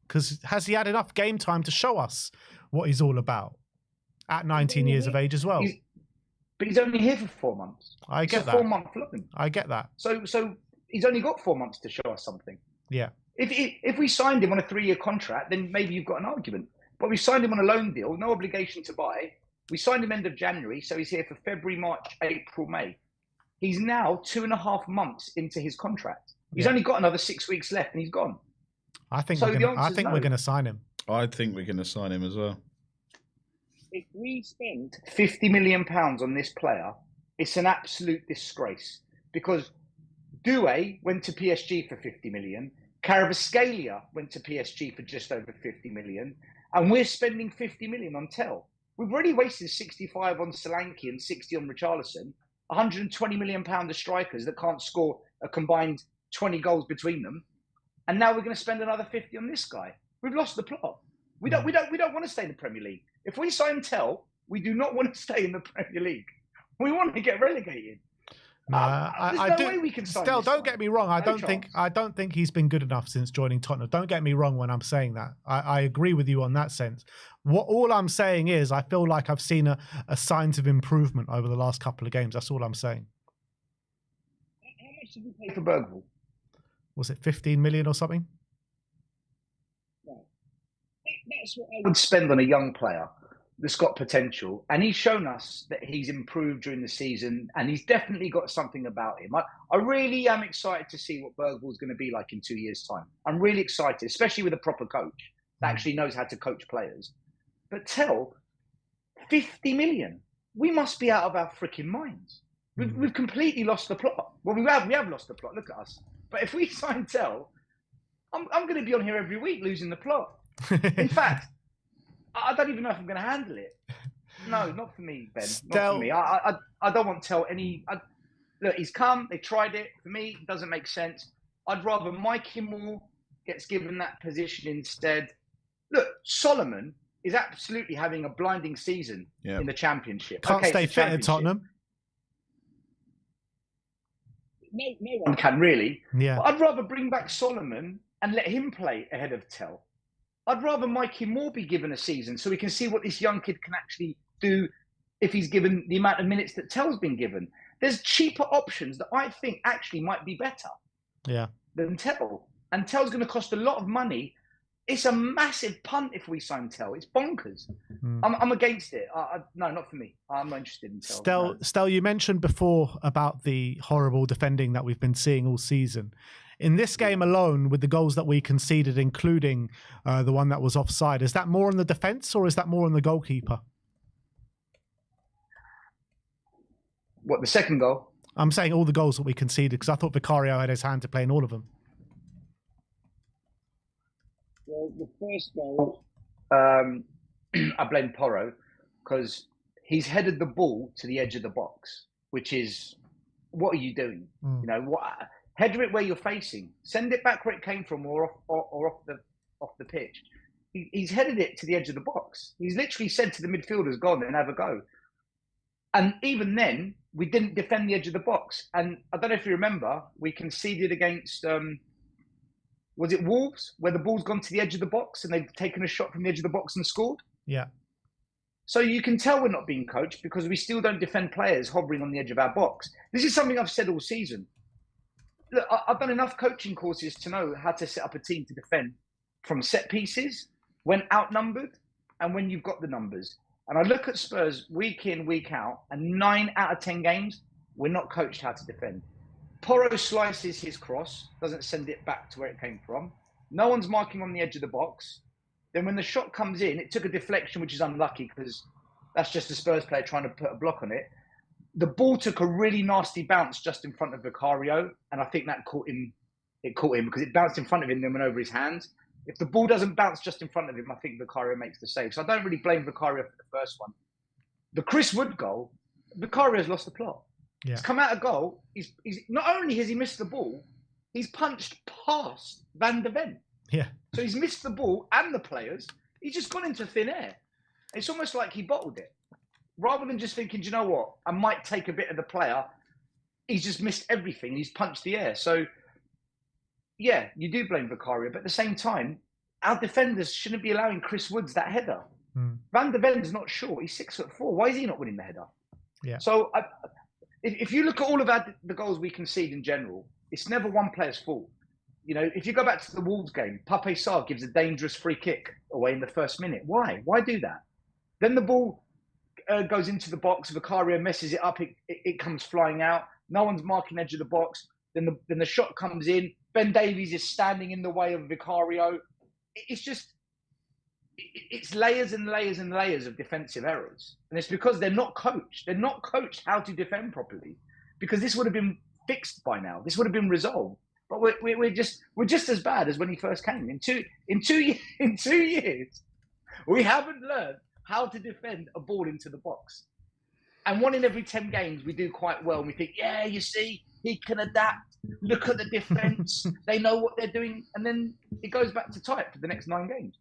Because has he had enough game time to show us what he's all about at 19 years of age as well? But he's only here for 4 months. I get that. 4-month loan. I get that. So he's only got 4 months to show us something. Yeah. If we signed him on a 3-year contract, then maybe you've got an argument. But we signed him on a loan deal, no obligation to buy. We signed him end of January, so he's here for February, March, April, May. He's now 2.5 months into his contract. He's only got another 6 weeks left, and he's gone. I think we're going to sign him. I think we're going to sign him as well. If we spend £50 million on this player, it's an absolute disgrace. Because Doué went to PSG for 50 million, Kvaratskhelia went to PSG for just over 50 million, and we're spending 50 million on Tell. We've already wasted 65 on Solanke and 60 on Richarlison, 120 million pound of strikers that can't score a combined 20 goals between them, and now we're going to spend another 50 on this guy. We've lost the plot. We don't want to stay in the Premier League. If we sign Tell, we do not want to stay in the Premier League. We want to get relegated. There's no way we can sign Still, this don't guy. get me wrong. I chance. don't think he's been good enough since joining Tottenham. Don't get me wrong when I'm saying that. I agree with you on that sense. All I'm saying is I feel like I've seen a signs of improvement over the last couple of games. That's all I'm saying. How much did we pay for Bergvall? Was it 15 million or something? No. That's what I would spend on a young player that's got potential, and he's shown us that he's improved during the season, and he's definitely got something about him. I really am excited to see what Bergvall's going to be like in 2 years' time. I'm really excited, especially with a proper coach that actually knows how to coach players. But Tell, 50 million. We must be out of our freaking minds. We've completely lost the plot. Well, we have lost the plot. Look at us. But if we sign Tell, I'm going to be on here every week losing the plot. In fact, I don't even know if I'm going to handle it. No, not for me, Ben. Not for me. I don't want to tell any. Look, he's come. They tried it. For me, it doesn't make sense. I'd rather Mikey Moore gets given that position instead. Look, Solomon is absolutely having a blinding season in the Championship. Can't stay fit at Tottenham. No one can really. Yeah. But I'd rather bring back Solomon and let him play ahead of Tell. I'd rather Mikey Moore be given a season so we can see what this young kid can actually do if he's given the amount of minutes that Tell's been given. There's cheaper options that I think actually might be better than Tell. And Tell's going to cost a lot of money. It's a massive punt if we sign Tell. It's bonkers. I'm against it. No, not for me. I'm not interested in Tell. Stel, you mentioned before about the horrible defending that we've been seeing all season. In this game alone, with the goals that we conceded, including the one that was offside, is that more on the defence or is that more on the goalkeeper? What, the second goal? I'm saying all the goals that we conceded because I thought Vicario had his hand to play in all of them. Well, the first goal, I blame Porro because he's headed the ball to the edge of the box, which is, what are you doing? You know, header it where you're facing. Send it back where it came from, or off the pitch. He's headed it to the edge of the box. He's literally said to the midfielders, "Go on and have a go." And even then, we didn't defend the edge of the box. And I don't know if you remember, we conceded against, was it Wolves, where the ball's gone to the edge of the box and they've taken a shot from the edge of the box and scored? Yeah. So you can tell we're not being coached because we still don't defend players hovering on the edge of our box. This is something I've said all season. Look, I've done enough coaching courses to know how to set up a team to defend from set pieces, when outnumbered, and when you've got the numbers. And I look at Spurs week in, week out, and 9 out of 10 games, we're not coached how to defend. Porro slices his cross, doesn't send it back to where it came from. No one's marking on the edge of the box. Then when the shot comes in, it took a deflection, which is unlucky because that's just a Spurs player trying to put a block on it. The ball took a really nasty bounce just in front of Vicario, and I think that caught him. It caught him because it bounced in front of him, then went over his hands. If the ball doesn't bounce just in front of him, I think Vicario makes the save. So I don't really blame Vicario for the first one. The Chris Wood goal, Vicario's lost the plot. Yeah. He's come out of goal. He's not only has he missed the ball, he's punched past Van de Ven. Yeah. So he's missed the ball and the players. He's just gone into thin air. It's almost like he bottled it. Rather than just thinking, do you know what? I might take a bit of the player. He's just missed everything. He's punched the air. So, yeah, you do blame Vicario. But at the same time, our defenders shouldn't be allowing Chris Woods that header. Van de Ven's not short. He's 6'4". Why is he not winning the header? Yeah. So if you look at all of the goals we concede in general, it's never one player's fault. You know, if you go back to the Wolves game, Pape Sarr gives a dangerous free kick away in the first minute. Why? Why do that? Then the ball goes into the box. Vicario messes it up. It comes flying out. No one's marking edge of the box. Then the shot comes in. Ben Davies is standing in the way of Vicario. It's just, it's layers and layers and layers of defensive errors. And it's because they're not coached. They're not coached how to defend properly, because this would have been fixed by now. This would have been resolved. But we're just as bad as when he first came. In two years, we haven't learned how to defend a ball into the box. And 1 in every 10 games, we do quite well. And we think, yeah, you see, he can adapt. Look at the defense. They know what they're doing. And then it goes back to type for the next 9 games.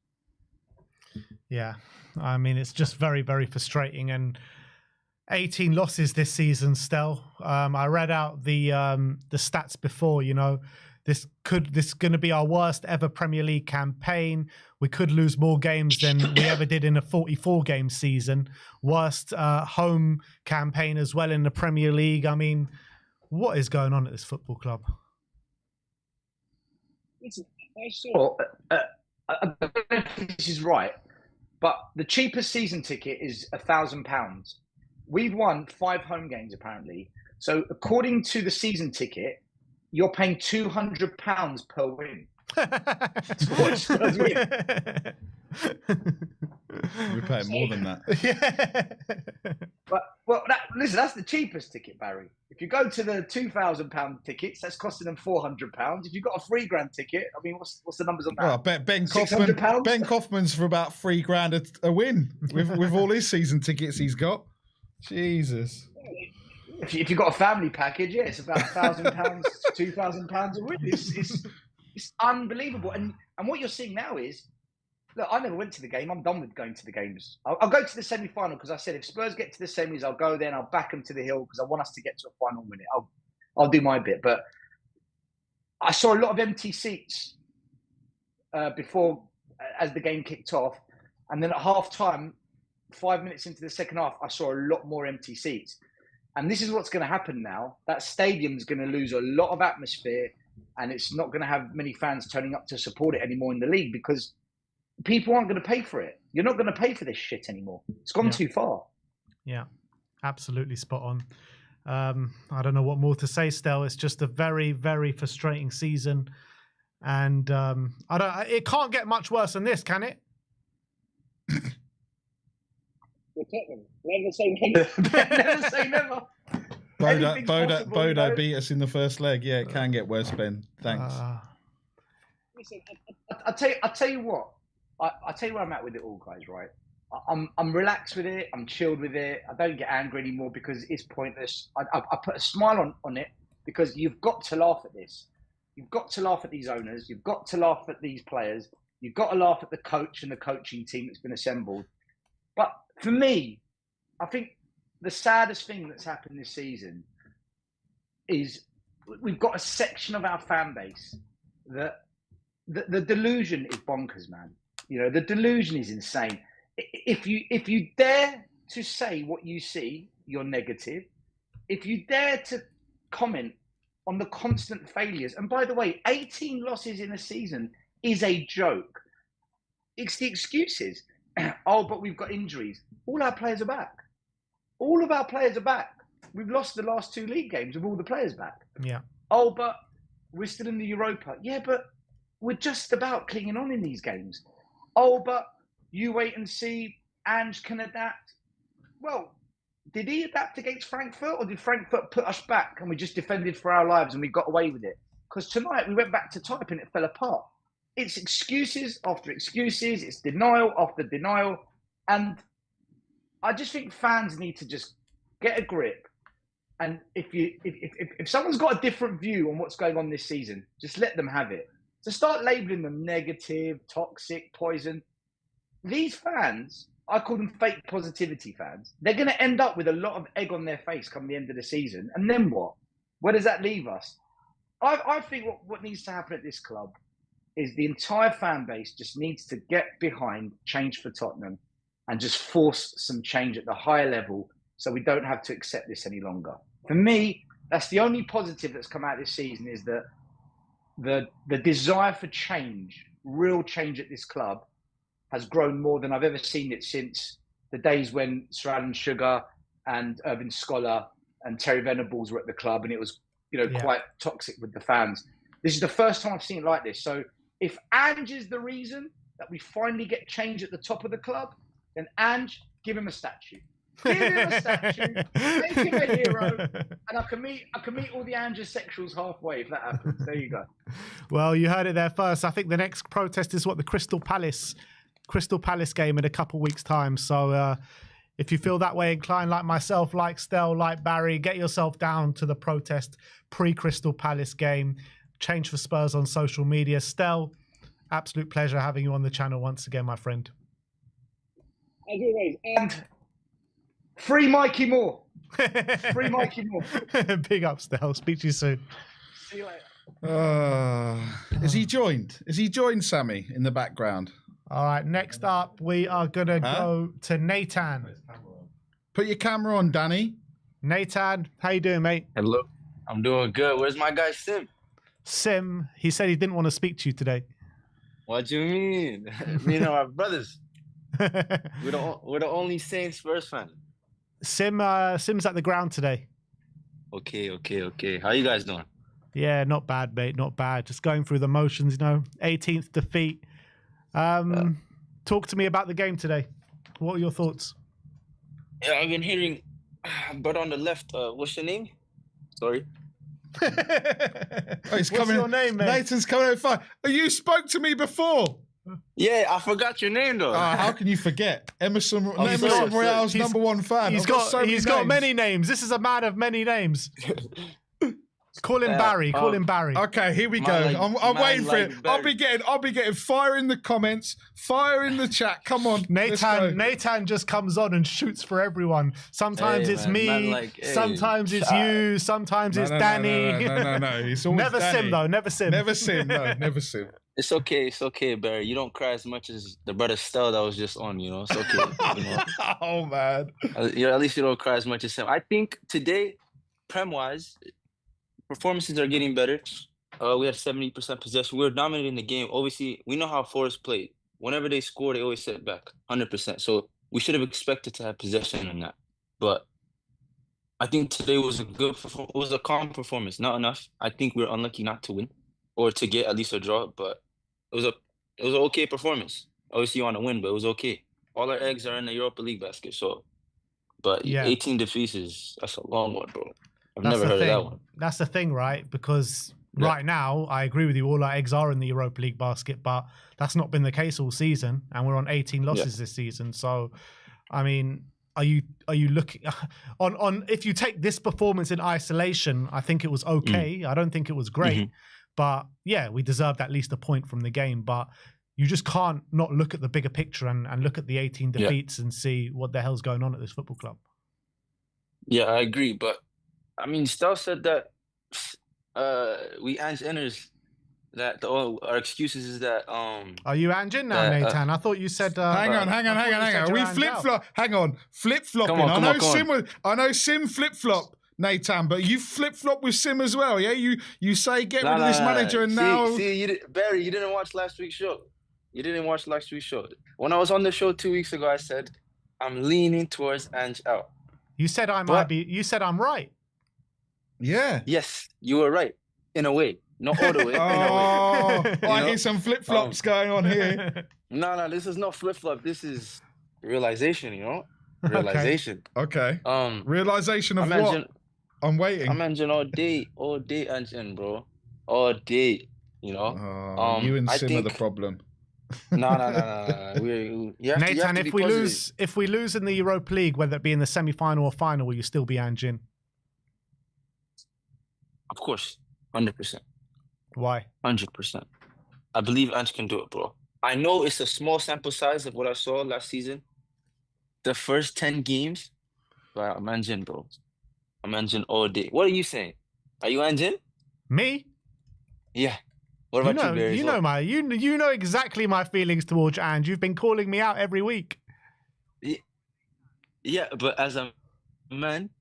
Yeah. I mean, it's just very, very frustrating. And 18 losses this season, Stel. I read out the stats before, you know. This going to be our worst ever Premier League campaign. We could lose more games than we ever did in a 44-game season. Worst home campaign as well in the Premier League. I mean, what is going on at this football club? I saw, I don't know if this is right, but the cheapest season ticket is £1,000. We've won 5 home games, apparently. So according to the season ticket, you're paying £200 per win to watch Spurs win. We're paying more than that. Yeah. But listen, that's the cheapest ticket, Barry. If you go to the £2,000 tickets, that's costing them £400. If you've got a £3,000 ticket, I mean, what's the numbers on that? Well, Ben £600? Kaufman's for about £3,000 a win with all his season tickets he's got. Jesus. If you've got a family package, yeah, it's about £1,000, £2,000 a win. It's unbelievable. And what you're seeing now is, look, I never went to the game. I'm done with going to the games. I'll go to the semi-final because I said if Spurs get to the semis, I'll go there and I'll back them to the hill because I want us to get to a final win it. I'll do my bit. But I saw a lot of empty seats before as the game kicked off. And then at half time, 5 minutes into the second half, I saw a lot more empty seats. And this is what's going to happen now. That stadium's going to lose a lot of atmosphere, and it's not going to have many fans turning up to support it anymore in the league because people aren't going to pay for it. You're not going to pay for this shit anymore. It's gone too far. Yeah, absolutely spot on. I don't know what more to say, Stel. It's just a very, very frustrating season. And it can't get much worse than this, can it? Never say never. Never say never. Bodo beat us in the first leg. Yeah, it can get worse, Ben. Thanks. Listen, I'll tell you what. I'll tell you where I'm at with it all, guys, right? I'm relaxed with it. I'm chilled with it. I don't get angry anymore because it's pointless. I put a smile on it because you've got to laugh at this. You've got to laugh at these owners. You've got to laugh at these players. You've got to laugh at the coach and the coaching team that's been assembled. But for me, I think the saddest thing that's happened this season is we've got a section of our fan base that the delusion is bonkers, man. You know, the delusion is insane. If you dare to say what you see, you're negative. If you dare to comment on the constant failures, and by the way, 18 losses in a season is a joke. It's the excuses. Oh, but we've got injuries. All our players are back. All of our players are back. We've lost the last 2 league games with all the players back. Yeah. Oh, but we're still in the Europa. Yeah, but we're just about clinging on in these games. Oh, but you wait and see. Ange can adapt. Well, did he adapt against Frankfurt, or did Frankfurt put us back and we just defended for our lives and we got away with it? Because tonight we went back to type and it fell apart. It's excuses after excuses. It's denial after denial. And I just think fans need to just get a grip. And if someone's got a different view on what's going on this season, just let them have it. To start labeling them negative, toxic, poison. These fans, I call them fake positivity fans. They're going to end up with a lot of egg on their face come the end of the season. And then what? Where does that leave us? I think what needs to happen at this club is the entire fan base just needs to get behind change for Tottenham and just force some change at the higher level so we don't have to accept this any longer. For me, that's the only positive that's come out this season, is that the desire for change, real change at this club, has grown more than I've ever seen it since the days when Sir Alan Sugar and Irvin Scholar and Terry Venables were at the club, and it was, quite toxic with the fans. This is the first time I've seen it like this. So if Ange is the reason that we finally get change at the top of the club, then Ange, give him a statue. Give him a statue, make him a hero, and I can meet all the Ange-sexuals halfway if that happens. There you go. Well, you heard it there first. I think the next protest is the Crystal Palace game in a couple weeks' time. So if you feel that way inclined, like myself, like Stel, like Barry, get yourself down to the protest pre-Crystal Palace game. Change for Spurs on social media. Stel, absolute pleasure having you on the channel once again, my friend. And free Mikey Moore. Free Mikey Moore. Big up, Stel. Speak to you soon. See you later. Is he joined? Is he joined Sammy in the background? All right, next up, we are going to go to Nathan. Put your camera on, Danny. Nathan, how you doing, mate? Hello. I'm doing good. Where's my guy, Sim? Sim, he said he didn't want to speak to you today. What you mean? Me and our brothers. We're the only sane Spurs fan. Sim's at the ground today. Okay. How you guys doing? Yeah, not bad, mate. Not bad. Just going through the motions, 18th defeat. Talk to me about the game today. What are your thoughts? Yeah, I've been hearing, but on the left, what's your name? Sorry. What's your name, mate? Nathan's coming over fine. Oh, you spoke to me before. Yeah, I forgot your name though. How can you forget? Emerson Royale's #1 fan. He's got many names. This is a man of many names. Call him Barry. Call him Barry. Okay, here we go. I'm waiting for it. Barry. I'll be getting fire in the comments, fire in the chat. Come on, Nathan just comes on and shoots for everyone. Sometimes it's me. Sometimes it's you. Sometimes it's Danny. No. It's always never Danny. Sim though. Never Sim. Never Sim. No, never Sim. It's okay. It's okay, Barry. You don't cry as much as the brother Stel that was just on. It's okay. Oh man. At least you don't cry as much as him. I think today, prem-wise, performances are getting better. We had 70% possession. We were dominating the game. Obviously, we know how Forest played. Whenever they score, they always sit back 100%. So we should have expected to have possession in that. But I think today was it was a calm performance. Not enough. I think we were unlucky not to win or to get at least a draw. But it was an okay performance. Obviously, you want to win, but it was okay. All our eggs are in the Europa League basket. So, but Yeah. 18 defeats that's a long one, bro. I've That's never the heard thing. of that one. That's the thing, right? Because Yeah. right now, I agree with you. All our eggs are in the Europa League basket, but that's not been the case all season, and we're on 18 losses this season. So, I mean, are you looking on if you take this performance in isolation? I think it was okay. I don't think it was great, but yeah, we deserved at least a point from the game. But you just can't not look at the bigger picture and look at the 18 defeats and see what the hell's going on at this football club. Yeah, I agree, but I mean, Stel said that we Ange Inners that our excuses is that Are you Anjin now, Nathan? I thought you said. Hang on. We flip flop. Hang on, flip flopping. I know Sim flip flop, Nathan, but you flip flop with Sim as well. Yeah, you say get rid of this manager, and now Barry, you didn't watch last week's show. When I was on the show 2 weeks ago, I said I'm leaning towards Ange out. You said I might be. You said I'm right. Yeah. Yes, you were right in a way, not all the way. In a way. I hear some flip flops going on here. No, this is not flip flop. This is realization. Realization. Okay. Realization of what? I'm waiting. I'm engine all day, engine, bro, all day. You and Sim are the problem. No. Nathan, if we lose in the Europa League, whether it be in the semi-final or final, will you still be Anjin? Of course, 100%. Why? 100%. I believe Ange can do it, bro. I know it's a small sample size of what I saw last season. The first 10 games, but I'm Anjin, bro. I'm Anjin all day. What are you saying? Are you Anjin? Me? Yeah. What about you, Barry? You know exactly my feelings towards Ange. You've been calling me out every week. Yeah, but as a man,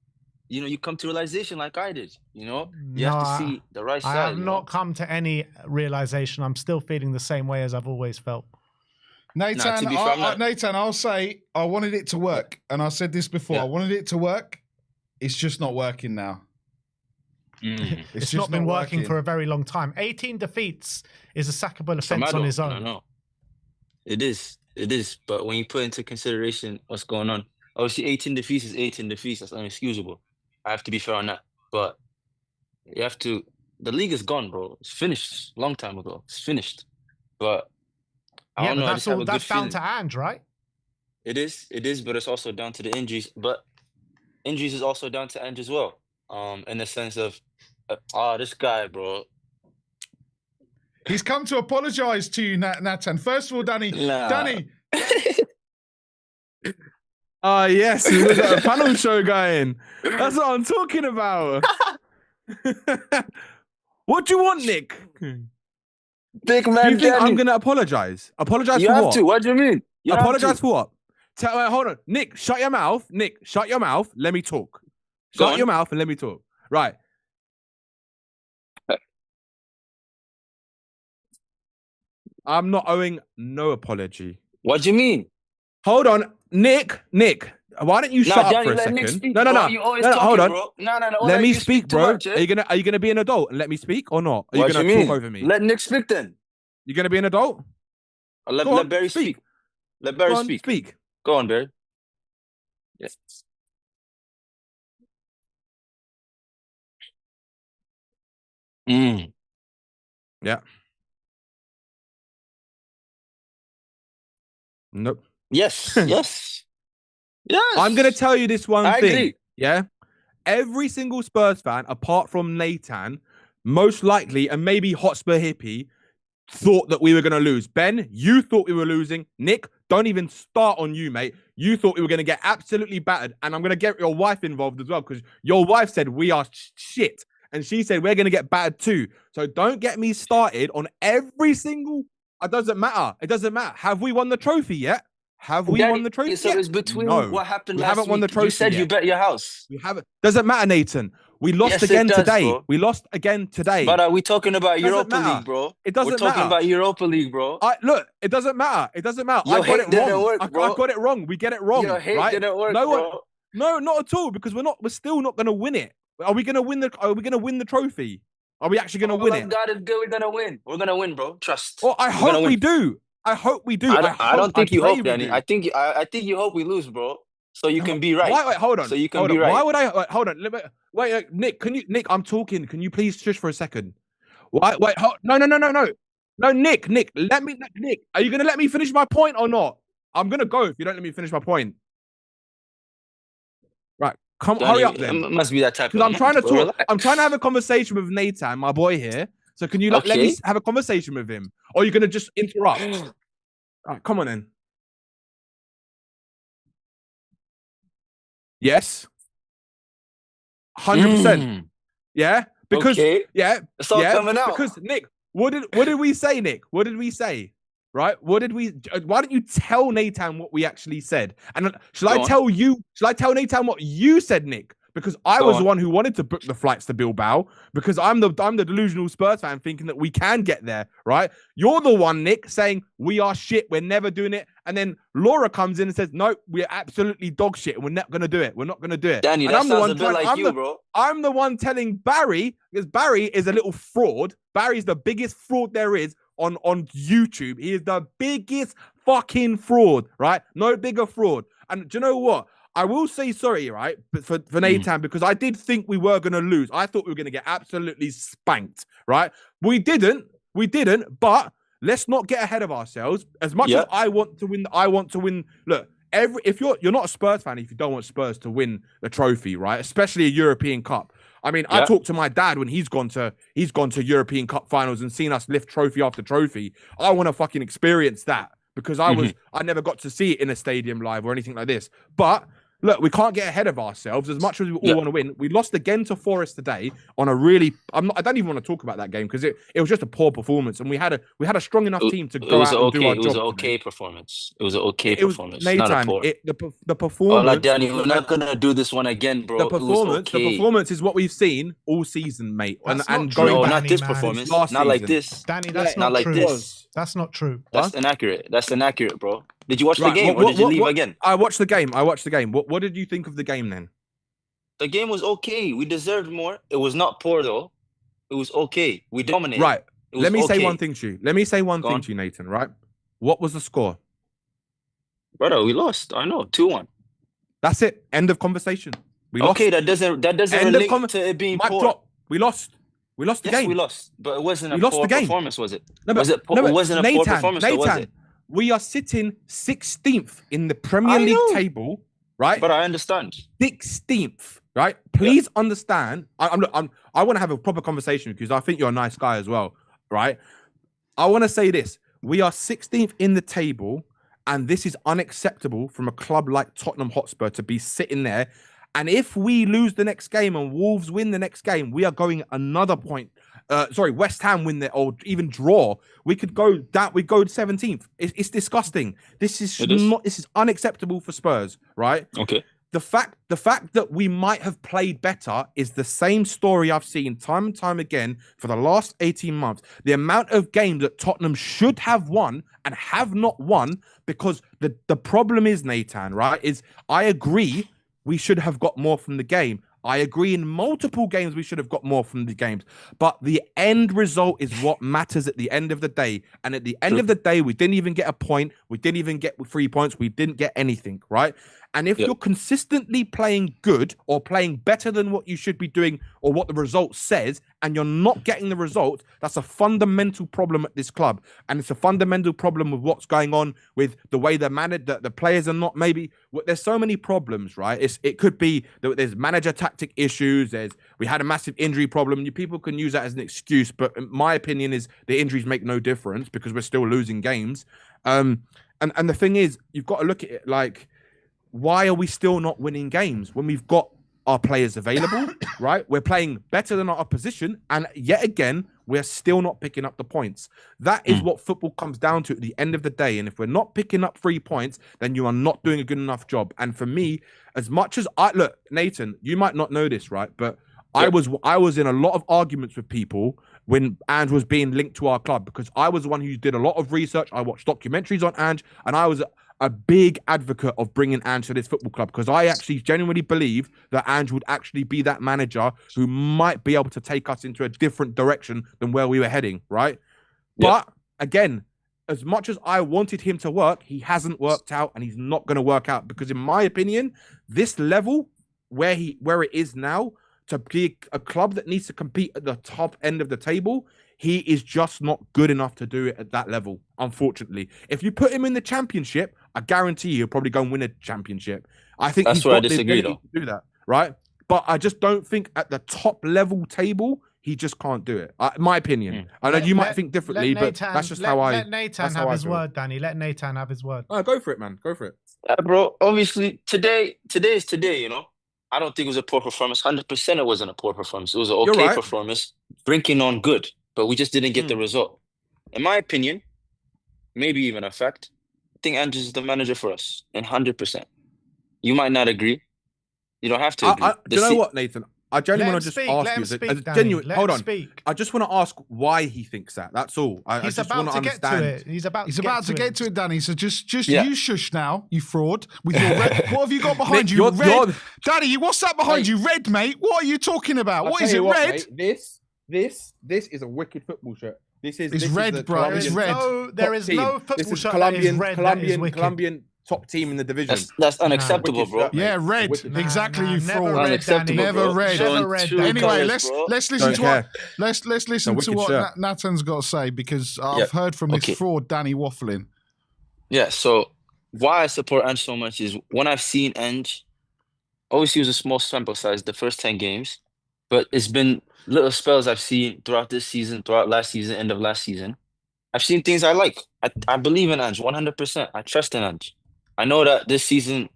you come to realization like I did. You No, have to see the right side. I have not come to any realization. I'm still feeling the same way as I've always felt. Nathan, Nathan, I'll say I wanted it to work, and I said this before. I wanted it to work. It's just not working now. It's not been working for a very long time. 18 defeats is a sackable offence on his own. No. It is. But when you put into consideration what's going on, obviously 18 defeats is 18 defeats. That's unexcusable. I have to be fair on that. But you have to. The league is gone, bro. It's finished long time ago. It's finished. But I don't know. That's down to Ange, right? It is, but it's also down to the injuries. But injuries is also down to Ange as well. In the sense of, this guy, bro. He's come to apologise to you, Nathan. First of all, Danny. Danny. Yes, we've got a panel show going. That's what I'm talking about. What do you want, Nick? Big man, you think I'm going to apologise? Apologise for what? You have to. What do you mean? Apologise for what? Hold on. Nick, shut your mouth. Nick, shut your mouth. Let me talk. Shut your mouth and let me talk. Right. I'm not owing no apology. What do you mean? Hold on. Nick, why don't you shut up for a second? No. Hold on. Bro. No. Let me speak, bro. Much, eh? Are you gonna be an adult and let me speak or not? Are you gonna talk over me? Let Nick speak then. You gonna be an adult? Let Barry speak. Let Barry speak. Go on, Barry. Yes. Yeah. Nope. Yes. I'm going to tell you this one thing. Agree. Yeah. Every single Spurs fan, apart from Nathan, most likely, and maybe Hotspur Hippie, thought that we were going to lose. Ben, you thought we were losing. Nick, don't even start on you, mate. You thought we were going to get absolutely battered. And I'm going to get your wife involved as well, because your wife said we are shit. and she said we're going to get battered too. So don't get me started on every single. It doesn't matter. It doesn't matter. Have we won the trophy yet? Have we won the trophy So yet? it's between No. what happened We last haven't won the week. trophy You said yet. you bet your house. We haven't. Doesn't matter, Nathan. We lost Yes, again it does, today. bro. We lost again today. But are we talking about Doesn't Europa matter. League, bro? It doesn't We're talking matter. about Europa League, bro. Look, it doesn't matter. It doesn't matter. Your I got hate it didn't wrong. work, I bro. got it wrong. We get it wrong. Your hate right? didn't work, no one, bro. No, not at all. Because we're still not going to win it. Are we going to win the trophy? Are we actually going to win it? God is good. We're gonna win. We're gonna win, bro. Trust. Well, I hope we do. I hope we do. I don't think you pray hope, we Danny. do. I think you hope we lose, bro. So you can be right. Wait, hold on. So you can hold be on. right. Why would I? Hold on. Wait, Nick. Nick, I'm talking. Can you please shush for a second? Why? Wait. No. No, Nick. Nick, are you gonna let me finish my point or not? I'm gonna go if you don't let me finish my point. Right. Hurry up then. It must be that type of. Because I'm trying to talk. Relax. I'm trying to have a conversation with Nathan, my boy here. So can you let me have a conversation with him, or are you gonna just interrupt? All right, come on then. Yes. 100%. Yeah. Because it's all coming out. Because Nick, what did we say, Nick? What did we say? Right? Why don't you tell Nathan what we actually said? And shall I tell Nathan what you said, Nick? Because I was the one who wanted to book the flights to Bilbao, because I'm the delusional Spurs fan thinking that we can get there, right? You're the one, Nick, saying we are shit, we're never doing it. And then Laura comes in and says, no, we're absolutely dog shit and we're not going to do it. We're not going to do it. Danny, and that sounds a bit like you, bro. I'm the one telling Barry, because Barry is a little fraud. Barry's the biggest fraud there is on YouTube. He is the biggest fucking fraud, right? No bigger fraud. And do you know what? I will say sorry, right, for Nathan, because I did think we were going to lose. I thought we were going to get absolutely spanked, right? We didn't, but let's not get ahead of ourselves. As much as I want to win. Look, if you're not a Spurs fan if you don't want Spurs to win the trophy, right? Especially a European Cup. I mean, I talked to my dad when he's gone to European Cup finals and seen us lift trophy after trophy. I want to fucking experience that, because I never got to see it in a stadium live or anything like this. But look, we can't get ahead of ourselves. As much as we all want to win, we lost again to Forest today on a really. I don't even want to talk about that game because it was just a poor performance, and we had a strong enough team to go out and do our job. It was an okay performance. It was an okay performance. Nathan, not a poor. The performance. Danny, we're not gonna do this one again, bro. The performance is what we've seen all season, mate. That's and not going true, back, not this man. performance. Last Not like season. this. Danny, that's not not like true. this. That's not true. That's inaccurate. That's inaccurate, bro. Did you watch the game or did you leave again? I watched the game. What did you think of the game then? The game was okay. We deserved more. It was not poor though. It was okay. We dominated. Right. Let me say okay. one thing to you. Nathan. Right. What was the score? Brother, we lost. I know. 2-1. That's it. End of conversation. We lost. Okay, that doesn't relate to it being poor. Drop. We lost. We lost the game. Yes, we lost. But it wasn't a lost poor the game. performance, was it? No, but, it wasn't a poor performance, though, was it? We are sitting 16th in the Premier League table, right? But I understand. 16th, right? Please understand. I want to have a proper conversation because I think you're a nice guy as well, right? I want to say this. We are 16th in the table, and this is unacceptable from a club like Tottenham Hotspur to be sitting there. And if we lose the next game and Wolves win the next game, we are going another point. West Ham win or even draw. We could go down. We go 17th. It's disgusting. This is unacceptable for Spurs, right? Okay. The fact that we might have played better is the same story I've seen time and time again for the last 18 months. The amount of games that Tottenham should have won and have not won, because the problem is, Nathan, right, is I agree we should have got more from the game. I agree in multiple games we should have got more from the games. But the end result is what matters at the end of the day. And at the end of the day, we didn't even get a point. We didn't even get 3 points. We didn't get anything, right? And if you're consistently playing good or playing better than what you should be doing or what the result says, and you're not getting the results, that's a fundamental problem at this club. And it's a fundamental problem with what's going on with the way they're managed, that the players are not maybe... There's so many problems, right? It could be that there's manager tactic issues. We had a massive injury problem. People can use that as an excuse, but my opinion is the injuries make no difference because we're still losing games. And the thing is, you've got to look at it like... Why are we still not winning games when we've got our players available, right? We're playing better than our opposition, and yet again, we're still not picking up the points. That is what football comes down to at the end of the day. And if we're not picking up 3 points, then you are not doing a good enough job. And for me, as much as look, Nathan, you might not know this, right? But I was in a lot of arguments with people when Ange was being linked to our club, because I was the one who did a lot of research. I watched documentaries on Ange, and I was a big advocate of bringing Ange to this football club, because I actually genuinely believe that Ange would actually be that manager who might be able to take us into a different direction than where we were heading, right? But again, as much as I wanted him to work, he hasn't worked out, and he's not going to work out, because in my opinion, this level where it is now, to be a club that needs to compete at the top end of the table, he is just not good enough to do it at that level, unfortunately. If you put him in the championship, I guarantee he'll probably go and win a championship. I think That's he's where I got the disagree, ability to do that, right? But I just don't think at the top level table, he just can't do it. My opinion. I know you might think differently, but that's just how I. Let Nathan have his word, Danny. Let Nathan have his word. Go for it, man. Go for it. Bro, obviously, today is today, you know. I don't think it was a poor performance. 100% it wasn't a poor performance. It was an okay performance, brinking on good, but we just didn't get the result. In my opinion, maybe even a fact, I think Andrews is the manager for us, and 100%. You might not agree. You don't have to agree. Do you know what, Nathan? I genuinely want to just ask you, as a genuine. Hold on. I just want to ask why he thinks that. That's all. I just want to understand. He's about to get to it, Danny. So just you shush now, you fraud. With your red. What have you got behind you? Red. Danny, what's that behind you? Red, mate. What are you talking about? What is it? Red. Mate, this is a wicked football shirt. It's red, bro. It's red. There is no football shirt that is red. Colombian top team in the division. That's unacceptable, bro. Yeah, red. Exactly, you fraud. Unacceptable, never bro. red. Never red. Anyway, let's listen to what Nathan's got to say, because I've heard from this fraud Danny waffling. Yeah. So why I support Ange so much is when I've seen Ange. Obviously, it was a small sample size, the first 10 games, but it's been little spells I've seen throughout this season, throughout last season, end of last season. I've seen things I like. I believe in Ange 100%. I trust in Ange. I know that this season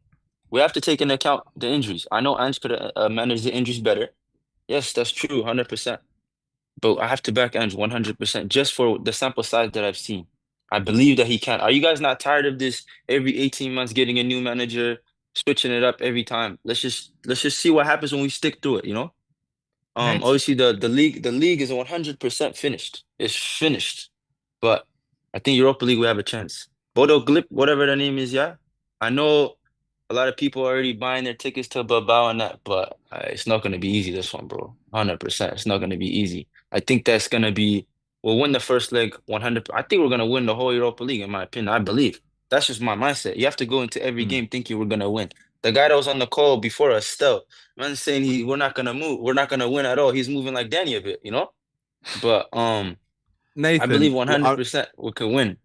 we have to take into account the injuries. I know Ange could manage the injuries better. Yes, that's true, 100%. But I have to back Ange 100% just for the sample size that I've seen. I believe that he can. Are you guys not tired of this every 18 months getting a new manager, switching it up every time? Let's just see what happens when we stick to it, you know? Obviously the league is 100% finished. It's finished. But I think Europa League we have a chance. Bodo Glimt, whatever the name is, yeah. I know a lot of people are already buying their tickets to Bilbao and that, but it's not going to be easy, this one, bro. 100%. It's not going to be easy. I think that's going to be, we'll win the first leg 100%. I think we're going to win the whole Europa League, in my opinion. I believe. That's just my mindset. You have to go into every game thinking we're going to win. The guy that was on the call before us, Stel, man's saying we're not going to move. We're not going to win at all. He's moving like Danny a bit, you know? But Nathan, I believe 100% we can win.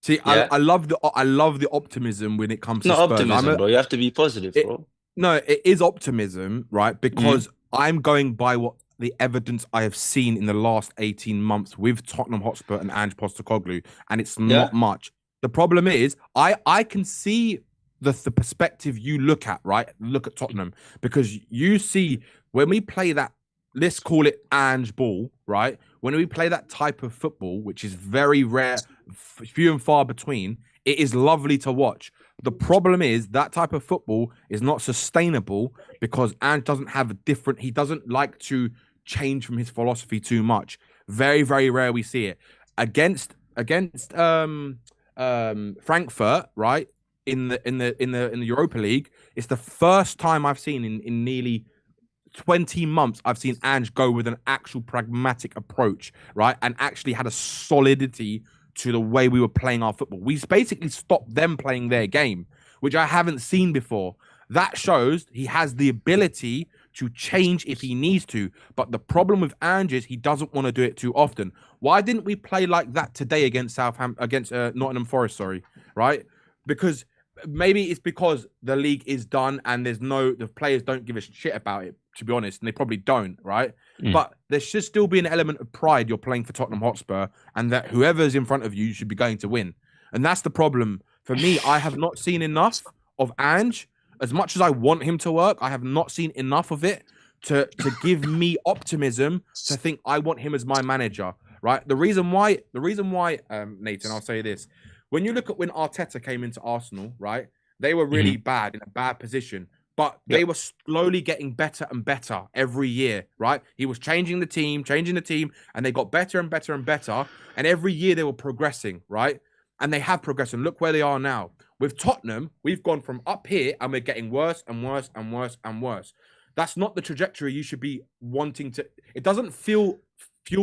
See, yeah. I love the optimism when it comes to Spurs. Optimism, bro. You have to be positive, bro. No, it is optimism, right? Because I'm going by what the evidence I have seen in the last 18 months with Tottenham Hotspur and Ange Postecoglou, and it's not much. The problem is, I can see the perspective you look at, right? Look at Tottenham, because you see when we play that, let's call it Ange ball, right? When we play that type of football, which is very rare, few and far between, it is lovely to watch. The problem is that type of football is not sustainable because Ange doesn't have he doesn't like to change from his philosophy too much. Very, very rare we see it. Against Frankfurt, right? In the Europa League, it's the first time I've seen in nearly 20 months, I've seen Ange go with an actual pragmatic approach, right? And actually had a solidity to the way we were playing our football. We basically stopped them playing their game, which I haven't seen before. That shows he has the ability to change if he needs to. But the problem with Ange is he doesn't want to do it too often. Why didn't we play like that today against Nottingham Forest, right? Because maybe it's because the league is done and the players don't give a shit about it, to be honest, and they probably don't, right? But there should still be an element of pride. You're playing for Tottenham Hotspur, and that whoever's in front of you should be going to win. And that's the problem. For me, I have not seen enough of Ange as much as I want him to work, I have not seen enough of it to give me optimism to think I want him as my manager. Right? The reason why, Nathan, I'll say this: when you look at when Arteta came into Arsenal, right, they were really bad in a bad position, but they were slowly getting better and better every year. Right? He was changing the team, and they got better and better and better, and every year they were progressing. Right? And they have progressed. And look where they are now. With Tottenham, we've gone from up here and we're getting worse and worse and worse and worse. That's not the trajectory you should be wanting to. It doesn't fuel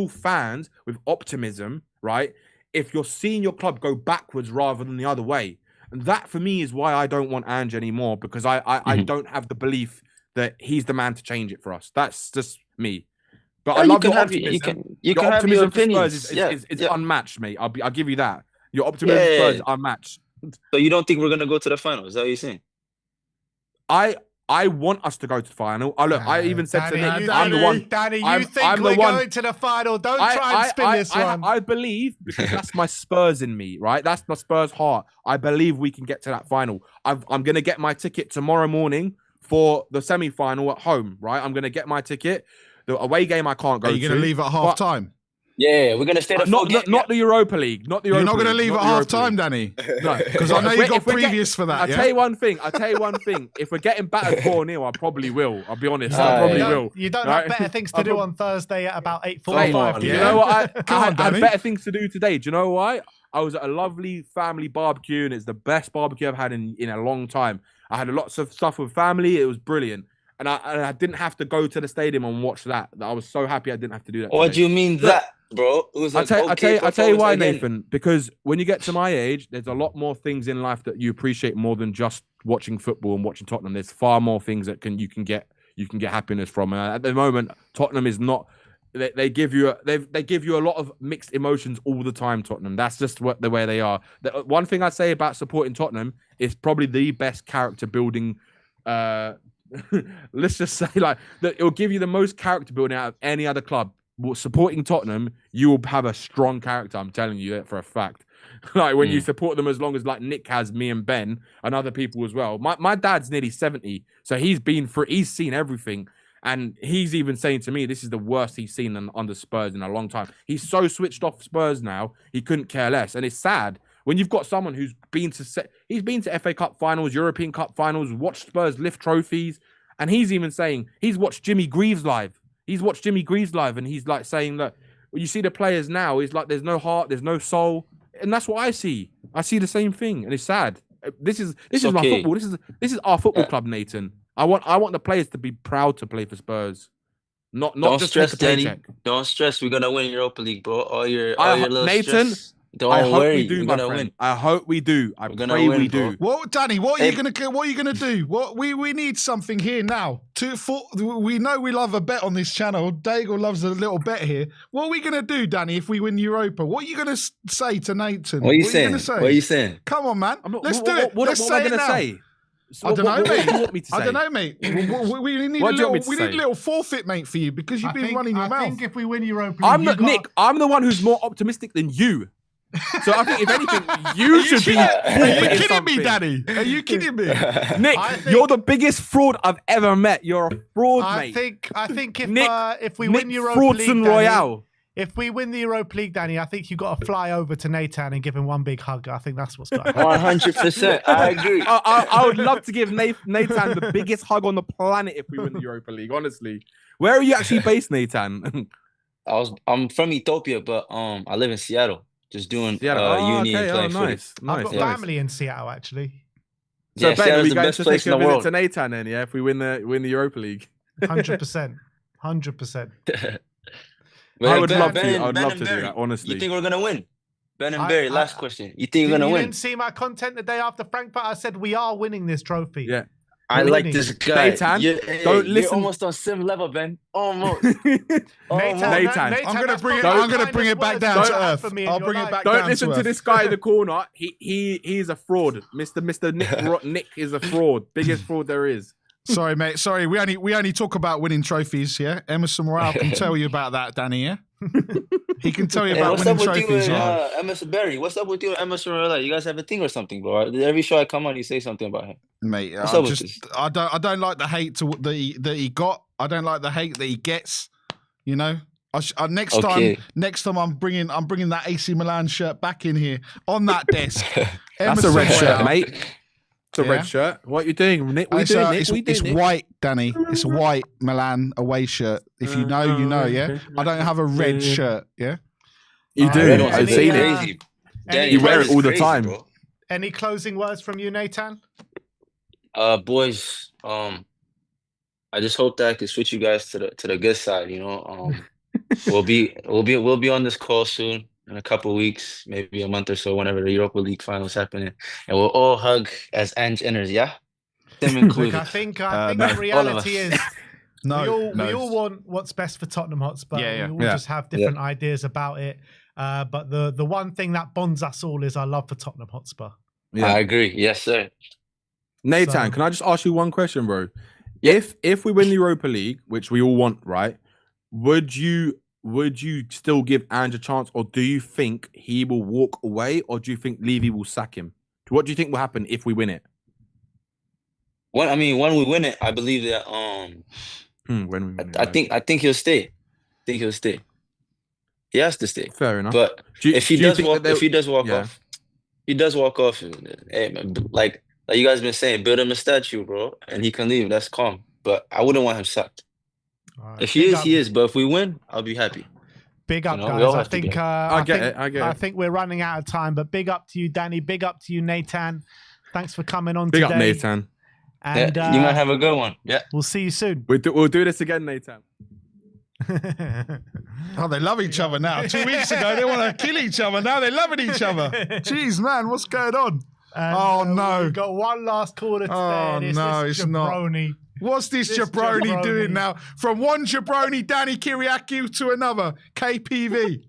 fans with optimism, right? If you're seeing your club go backwards rather than the other way. And that for me is why I don't want Ange anymore, because I don't have the belief that he's the man to change it for us. That's just me. But I love your optimism. You can your have optimism your for Spurs opinions. is unmatched, mate. I'll give you that. Your optimism for Spurs is unmatched. So you don't think we're gonna go to the final? Is that what you're saying? I want us to go to the final. I even said to Nick, I'm the one. Danny, I'm we're going to the final. Don't try and spin this one. I believe, because that's my Spurs in me, right? That's my Spurs heart. I believe we can get to that final. I'm going to get my ticket tomorrow morning for the semi-final at home, right? I'm going to get my ticket. The away game I can't go to. Are you going to leave at half time? Yeah, we're going to stay the full game. Not the Europa League. Not the Europa You're not going to League, leave at half time, Danny? No. Because I know you got previous for that. I'll tell you one thing. If we're getting battered 4-0, I probably will. I'll be honest. I probably will. You don't have better things to do on Thursday at about 8:45. You know what? I had better things to do today. Do you know why? I was at a lovely family barbecue, and it's the best barbecue I've had in a long time. I had lots of stuff with family. It was brilliant. And I didn't have to go to the stadium and watch that. I was so happy I didn't have to do that. What do you mean that, bro? It was I'll tell you why, Nathan. Because when you get to my age, there's a lot more things in life that you appreciate more than just watching football and watching Tottenham. There's far more things that you can get happiness from. And at the moment, Tottenham is not. They give you a lot of mixed emotions all the time. Tottenham. That's just the way they are. One thing I say about supporting Tottenham is probably the best character building. Let's just say that it will give you the most character building out of any other club. Supporting Tottenham, you will have a strong character. I'm telling you that for a fact. Like when you support them, as long as like Nick has, me and Ben and other people as well. My dad's nearly 70, so he's seen everything, and he's even saying to me this is the worst he's seen under Spurs in a long time. He's so switched off Spurs now, he couldn't care less, and it's sad. When you've got someone who's been to FA Cup finals, European Cup finals, watched Spurs lift trophies, and he's even saying he's watched Jimmy Greaves live. And he's like saying that when you see the players now, it's like there's no heart, there's no soul, and that's what I see. I see the same thing, and it's sad. This is my football. This is our football club, Nathan. I want the players to be proud to play for Spurs. Not Don't just stress, take a paycheck. Danny. Don't stress. We're gonna win Europa League, bro. All your little Nathan. stress. Don't worry. We do, we're my gonna friend. win. I hope we do. I We're gonna pray win, we bro. do. Well, Danny, what are you gonna do? What we need something here now. We know we love a bet on this channel. Daigle loves a little bet here. What are we gonna do, Danny, if we win Europa? What are you gonna say to Nathan? What are you saying? Come on, man. Let's do it. What Let's am say I it going to now. say? I don't know, mate. What do you want me to say? I don't know, mate. We need a little forfeit, mate, for you because you've been running your mouth. I think if we win Europa League, Nick, I'm the one who's more optimistic than you. So I think if anything, you should be. Are you kidding me, Danny? Are you kidding me? Nick, you're the biggest fraud I've ever met. You're a fraud, mate. I think Nick, if we win Europa League, Danny, if we win the Europa League, Danny, I think you've got to fly over to Nathan and give him one big hug. I think that's what's going on. 100%. I agree. I would love to give Nathan the biggest hug on the planet if we win the Europa League, honestly. Where are you actually based, Nathan? I'm from Ethiopia, but I live in Seattle. Just doing uni and playing nice. I've got family in Seattle, actually. So Ben, Seattle's we the going best to place take in a the visit world. to Nathan then, yeah, if we win the Europa League. 100%. 100%. I would love Ben to and do Barry, that, honestly. You think we're gonna win? Ben and Barry, last question. You think you're gonna win? You didn't see my content the day after Frankfurt? I said we are winning this trophy. Yeah. I like this guy. Nathan, Don't listen. You're almost on sim level, Ben. Almost. Nathan. I'm gonna bring it back down to earth. I'll bring it back down to earth. Don't listen to this guy in the corner. He's a fraud. Mr. Nick is a fraud. Biggest fraud there is. Sorry, mate. Sorry, we only talk about winning trophies. Yeah, Emerson Morale can tell you about that, Danny. Yeah. He can tell you Hey, about what's winning up with you trophies and live. Emerson Berry? What's up with you and Emerson Royale? You guys have a thing or something, bro? Every show I come on, you say something about him. Mate, What's up with this? I don't like the hate that he got. I don't like the hate that he gets. You know, next Okay. time I'm bringing that AC Milan shirt back in here on that desk. That's a red Emerson shirt, Royale. mate. It's a Yeah. red shirt. What are you doing, Nick? What are you doing, Nick? What are you doing, It's Nick? white, Danny. It's a white Milan away shirt. If you know, you know. Yeah, I don't have a red shirt. Yeah, You do. Red ones I've are seen it. crazy. Danny, You wear red it is all the crazy, time. bro. Any closing words from you, Nathan? Boys, I just hope that I can switch you guys to the good side. You know, we'll be on this call soon in a couple of weeks, maybe a month or so, whenever the Europa League finals happening, and we'll all hug as Ange enters. Yeah, them Look, included. I think no. the reality All of us. is no, we all want what's best for Tottenham Hotspur. Yeah. We all just have different ideas about it. But the one thing that bonds us all is our love for Tottenham Hotspur. Yeah. I agree. Yes, sir. Nathan, So- can I just ask you one question, bro? If we win the Europa League, which we all want, right? Would you still give Ange a chance, or do you think he will walk away, or do you think Levy will sack him? What do you think will happen if we win it? When we win it, I believe that When we win it, I think he'll stay. I think he'll stay. He has to stay. fair enough. But if he does walk Yeah. off, he does walk off. Hey man, like you guys been saying, build him a statue, bro, and he can leave. That's calm. But I wouldn't want him sacked. All right, If he is, he is. But if we win, I'll be happy. Big up, You know, we guys. all I have to be think happy. I get it. I think we're running out of time, but big up to you, Danny. Big up to you, Nathan. Thanks for coming on Big today. up, Nathan. And Yeah, you might have a good one. Yeah. we'll see you soon. We'll do this again, Nathan. Oh, they love each other now. 2 weeks ago, they want to kill each other. Now they're loving each other. Jeez, man, what's going on? And, no. We've got one last caller today. Oh, and no, this it's not. jabroni. What's this This jabroni jabroni. doing now? From one jabroni, Danny Kyriakou, to another, KPV.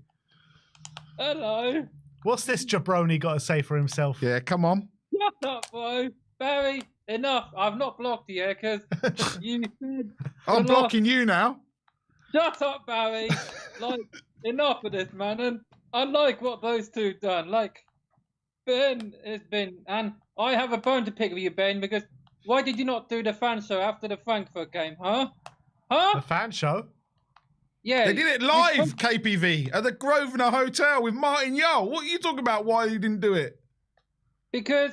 Hello. What's this jabroni got to say for himself? Yeah, come on. Shut up, bro. Barry, enough. I've not blocked you because you said. I'm Enough. blocking you now. Shut up, Barry. Like, enough of this, man. And I like what those two done. Like, Ben has been. And I have a bone to pick with you, Ben, because why did you not do the fan show after the Frankfurt game, huh? The fan show? Yeah. They did it live, KPV, at the Grosvenor Hotel with Martin Yule. What are you talking about? Why you didn't do it? Because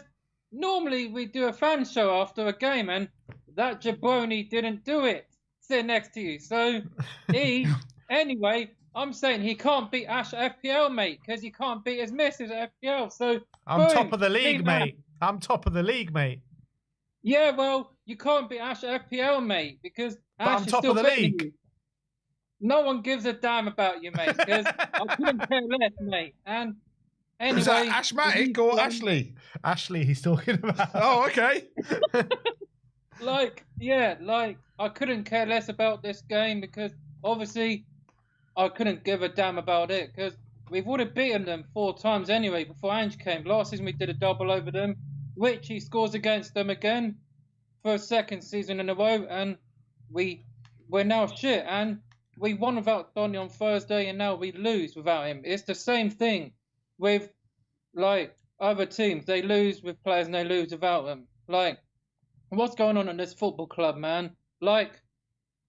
normally we do a fan show after a game, and that jabroni didn't do it. Sit next to you. So anyway, I'm saying he can't beat Ash at FPL, mate, because he can't beat his missus at FPL. So I'm boom, top of the league, leave that. mate. I'm top of the league, mate. Yeah, well, you can't beat Ash at FPL, mate, because But Ash I'm is top still of the better than league. you. No one gives a damn about you, mate, because I couldn't care less, mate. And anyway, Is that Ashmatic or Ashley? Ashley, he's talking about. Oh, okay. like I couldn't care less about this game because obviously I couldn't give a damn about it because we would have beaten them 4 times anyway before Ange came. Last season we did a double over them, which he scores against them again for a second season in a row, and we're now shit. And we won without Donny on Thursday, and now we lose without him. It's the same thing with like other teams. They lose with players and they lose without them. Like, what's going on in this football club, man? Like,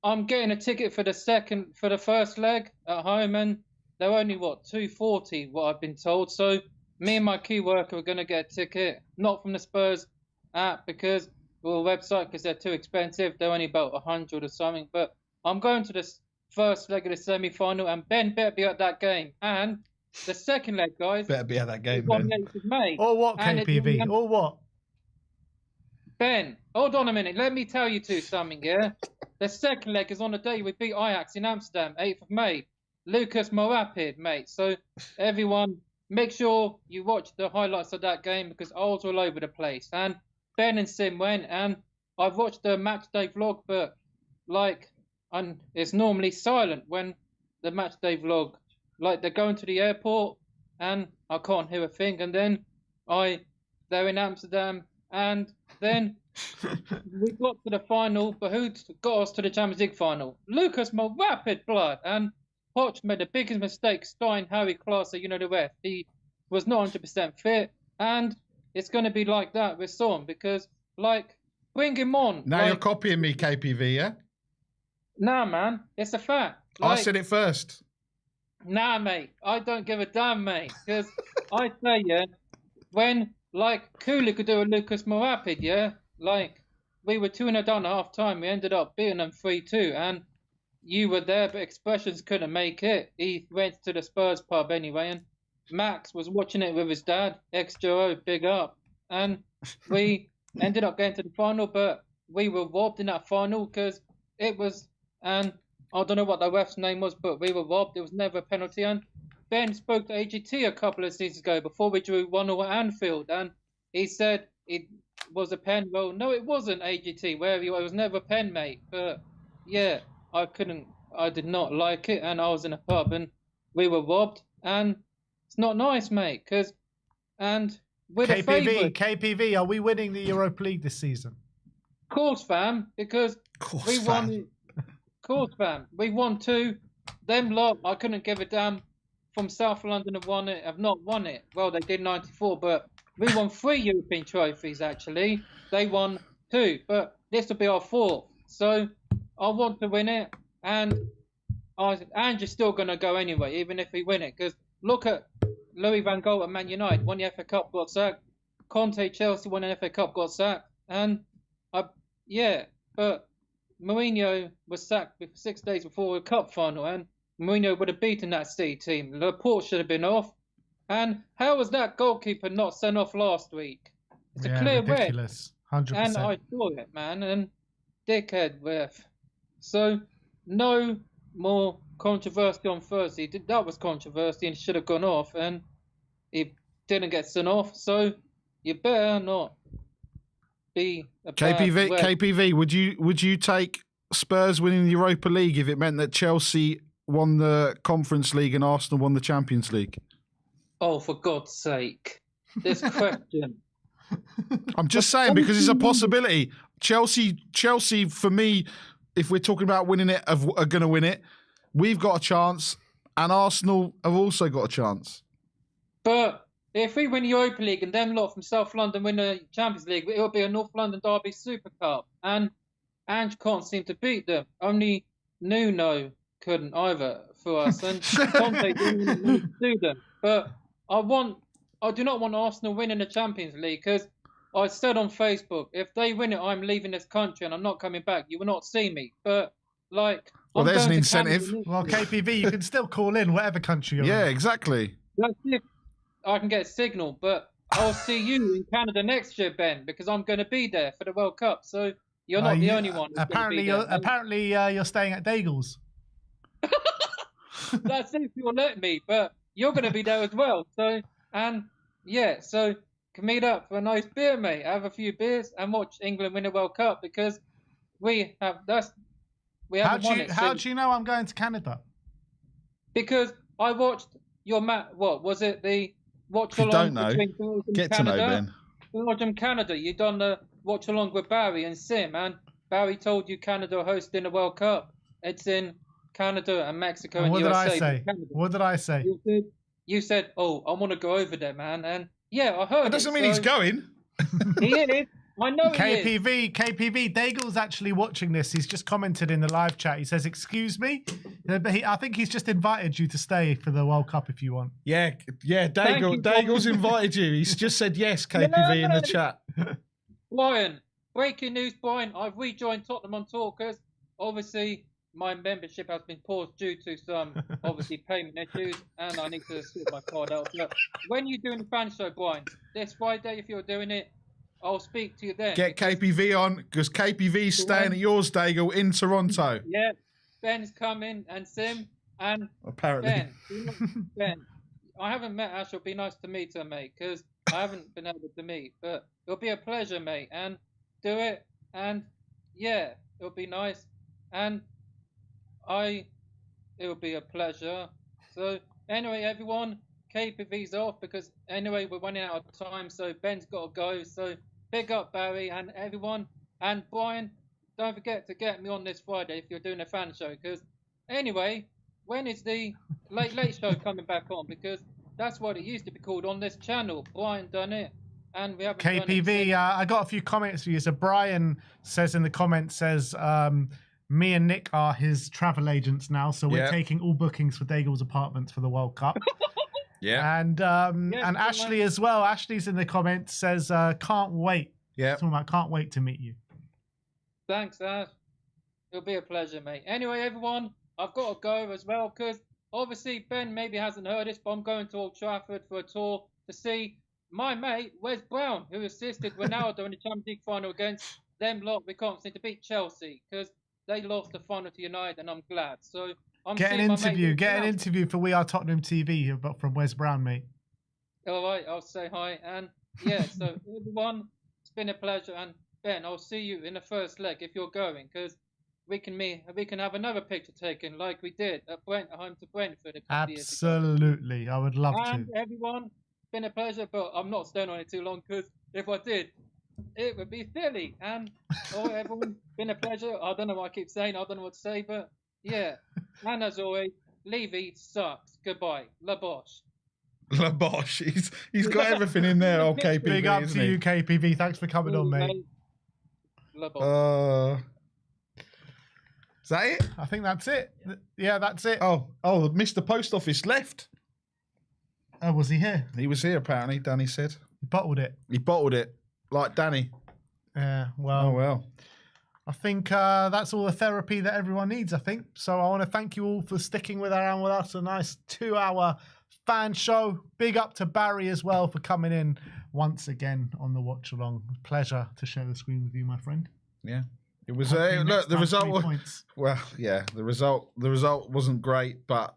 I'm getting a ticket for the first leg at home, and they're only $240, what I've been told. So me and my key worker are gonna get a ticket, not from the Spurs app because website because they're too expensive. They're only about 100 or something. But I'm going to the first leg of the semi-final, and Ben better be at that game. And the second leg, guys, Better be at that game, is on Ben. the 8th of May. Or what, And it's KPV? on- Or what? Ben, hold on a minute. Let me tell you something, yeah? The second leg is on the day we beat Ajax in Amsterdam, 8th of May. Lucas Moapid, mate. So everyone, make sure you watch the highlights of that game because I was all over the place. And Ben and Sim went, and I've watched the match day vlog, but it's normally silent when the match day vlog. Like they're going to the airport, and I can't hear a thing. And then they're in Amsterdam, and then we got to the final, but who got us to the Champions League final? Lucas Moapid, blood. And Poch made the biggest mistake starting Harry Clark, you know the rest. He was not 100% fit, and it's going to be like that with Son because, like, bring him on. Now like, you're copying me, KPV, yeah? Nah, man, it's a fact. Like, I said it first. Nah, mate, I don't give a damn, mate, because I tell you, when, like, Cooley could do a Lucas Mourapid, yeah? Like, we were 2-0 down at half-time, we ended up beating them 3-2, and you were there, but Expressions couldn't make it. He went to the Spurs pub anyway, and Max was watching it with his dad, ex-Joe, big up, and we ended up getting to the final, but we were robbed in that final because it was, and I don't know what the ref's name was, but we were robbed. It was never a penalty, and Ben spoke to AGT a couple of seasons ago before we drew 1-0 at Anfield, and he said it was a pen. Well, no, it wasn't AGT, wherever you were. It was never a pen, mate, but yeah, I did not like it, and I was in a pub, and we were robbed, and it's not nice, mate, and we're the favourites. KPV, are we winning the Europa League this season? Of course, fam, because we won. Of course, fam, we won 2. Them lot, I couldn't give a damn. From South London have not won it. Well, they did 94, but we won 3 European trophies, actually. They won 2, but this will be our 4th. So I want to win it, and you're still going to go anyway, even if we win it. Because look at Louis van Gaal at Man United, won the FA Cup, got sacked. Conte, Chelsea, won the FA Cup, got sacked. And, but Mourinho was sacked 6 days before the Cup final, and Mourinho would have beaten that City team. Laporte should have been off. And how was that goalkeeper not sent off last week? It's a clear ridiculous. red. 100%. And I saw it, man. And dickhead ref. So no more controversy on Thursday. That was controversy and should have gone off. And he didn't get sent off. So you better not be a KPV, would you take Spurs winning the Europa League if it meant that Chelsea won the Conference League and Arsenal won the Champions League? Oh, for God's sake. This question. I'm just saying because it's a possibility. Chelsea, for me, if we're talking about winning it, are going to win it. We've got a chance, and Arsenal have also got a chance. But if we win the Europa League and them lot from South London win the Champions League, it'll be a North London Derby Super Cup. And Ange can't seem to beat them. Only Nuno couldn't either for us. And Conte didn't do them. But I do not want Arsenal winning the Champions League because I said on Facebook, if they win it, I'm leaving this country and I'm not coming back. You will not see me. But, like... Well, there's an incentive. Well, KPV, you can still call in whatever country you're in. Yeah, exactly. That's if I can get a signal. But I'll see you in Canada next year, Ben, because I'm going to be there for the World Cup. So you're not the only one. Apparently, you're staying at Daigle's. That's if you'll let me. But you're going to be there as well. So, and yeah, so can meet up for a nice beer, mate. Have a few beers and watch England win the World Cup because we have How do you know I'm going to Canada? Because I watched your what was it? The watch along. Don't know. Between Belgium Get Canada, to know, Ben. Belgium, Canada. You done the watch along with Barry and Sim, and Barry told you Canada are hosting the World Cup. It's in Canada and Mexico and what USA. What did I say? You said, "Oh, I want to go over there, man." And yeah, I heard. That doesn't mean he's going. He is. I know KPV, Daigle's actually watching this. He's just commented in the live chat. He says, "Excuse me," but I think he's just invited you to stay for the World Cup if you want. Yeah, Daigle's invited you. He's just said yes, KPV in the chat. Brian, breaking news, Brian. I've rejoined Tottenham on Tour because obviously my membership has been paused due to some obviously payment issues, and I need to sort my card out. But when you're doing the fan show, Brian, this Friday, if you're doing it, I'll speak to you then. Get KPV on, because KPV's staying at yours, Daigle, in Toronto. Yeah, Ben's coming, and Sim, and apparently. Ben, I haven't met Ash. It'll be nice to meet her, mate, because I haven't been able to meet. But it'll be a pleasure, mate, and do it. And yeah, it'll be nice. And it'll be a pleasure. So anyway, everyone, KPV's off because anyway, we're running out of time. So Ben's got to go. So big up Barry and everyone. And Brian, don't forget to get me on this Friday if you're doing a fan show. Because anyway, when is the Late Show coming back on? Because that's what it used to be called on this channel. Brian done it, and we haven't done it KPV, since. I got a few comments for you. So Brian says in the comments, me and Nick are his travel agents now, so we're taking all bookings for Daigle's apartments for the World Cup. Yeah. And Ashley as well. Ashley's in the comments, says, can't wait. Yeah. Talking about can't wait to meet you. Thanks, Ash. It'll be a pleasure, mate. Anyway, everyone, I've got to go as well, because obviously Ben maybe hasn't heard this, but I'm going to Old Trafford for a tour to see my mate, Wes Brown, who assisted Ronaldo in the Champions League final against them lot. We can't seem to beat Chelsea, because they lost the final to United, and I'm glad. So I'm Get an interview for We Are Tottenham TV, but from Wes Brown, mate. All right, I'll say hi. And yeah, so everyone, it's been a pleasure. And Ben, I'll see you in the first leg if you're going, because we can have another picture taken like we did at home to Brentford. Absolutely, I would love and to. Everyone, it's been a pleasure, but I'm not staying on it too long, because if I did, it would be silly. And everyone, been a pleasure. I don't know what I keep saying. I don't know what to say, but yeah. And as always, Levy sucks. Goodbye. La Bosch. La Bosch. He's got everything in there, old KPV. Big up to you, KPV. Thanks for coming on, mate. La Bosch. Is that it? I think that's it. Yeah, that's it. Oh, Mr. Post Office left. Oh, was he here? He was here, apparently, Danny said. He bottled it. He bottled it, like Danny. Yeah, well. Oh, well. I think that's all the therapy that everyone needs, I think. So I want to thank you all for sticking around with us. A nice 2-hour fan show. Big up to Barry as well for coming in once again on the watch along. Pleasure to share the screen with you, my friend. Yeah. It was look, the result was, well, yeah, the result wasn't great, but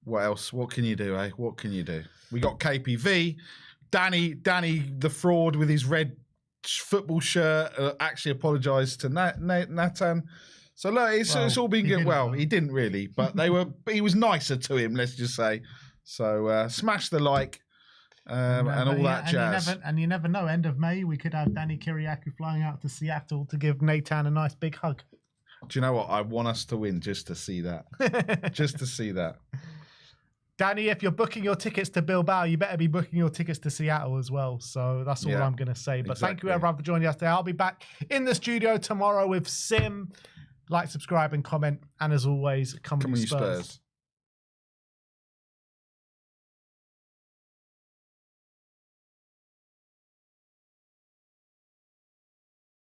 what else? What can you do, eh? What can you do? We got KPV, Danny the fraud with his red football shirt actually apologized to Nathan. So look, it's all been good. Well, he didn't really, but he was nicer to him, let's just say. So smash the like and all that jazz. You never know, end of May we could have Danny Kiriakou flying out to Seattle to give Nathan a nice big hug. Do you know what? I want us to win just to see that. Just to see that. Danny, if you're booking your tickets to Bilbao, you better be booking your tickets to Seattle as well. So that's all I'm going to say. But Thank you, everyone, for joining us today. I'll be back in the studio tomorrow with Sim. Like, subscribe, and comment. And as always, come on, you Spurs.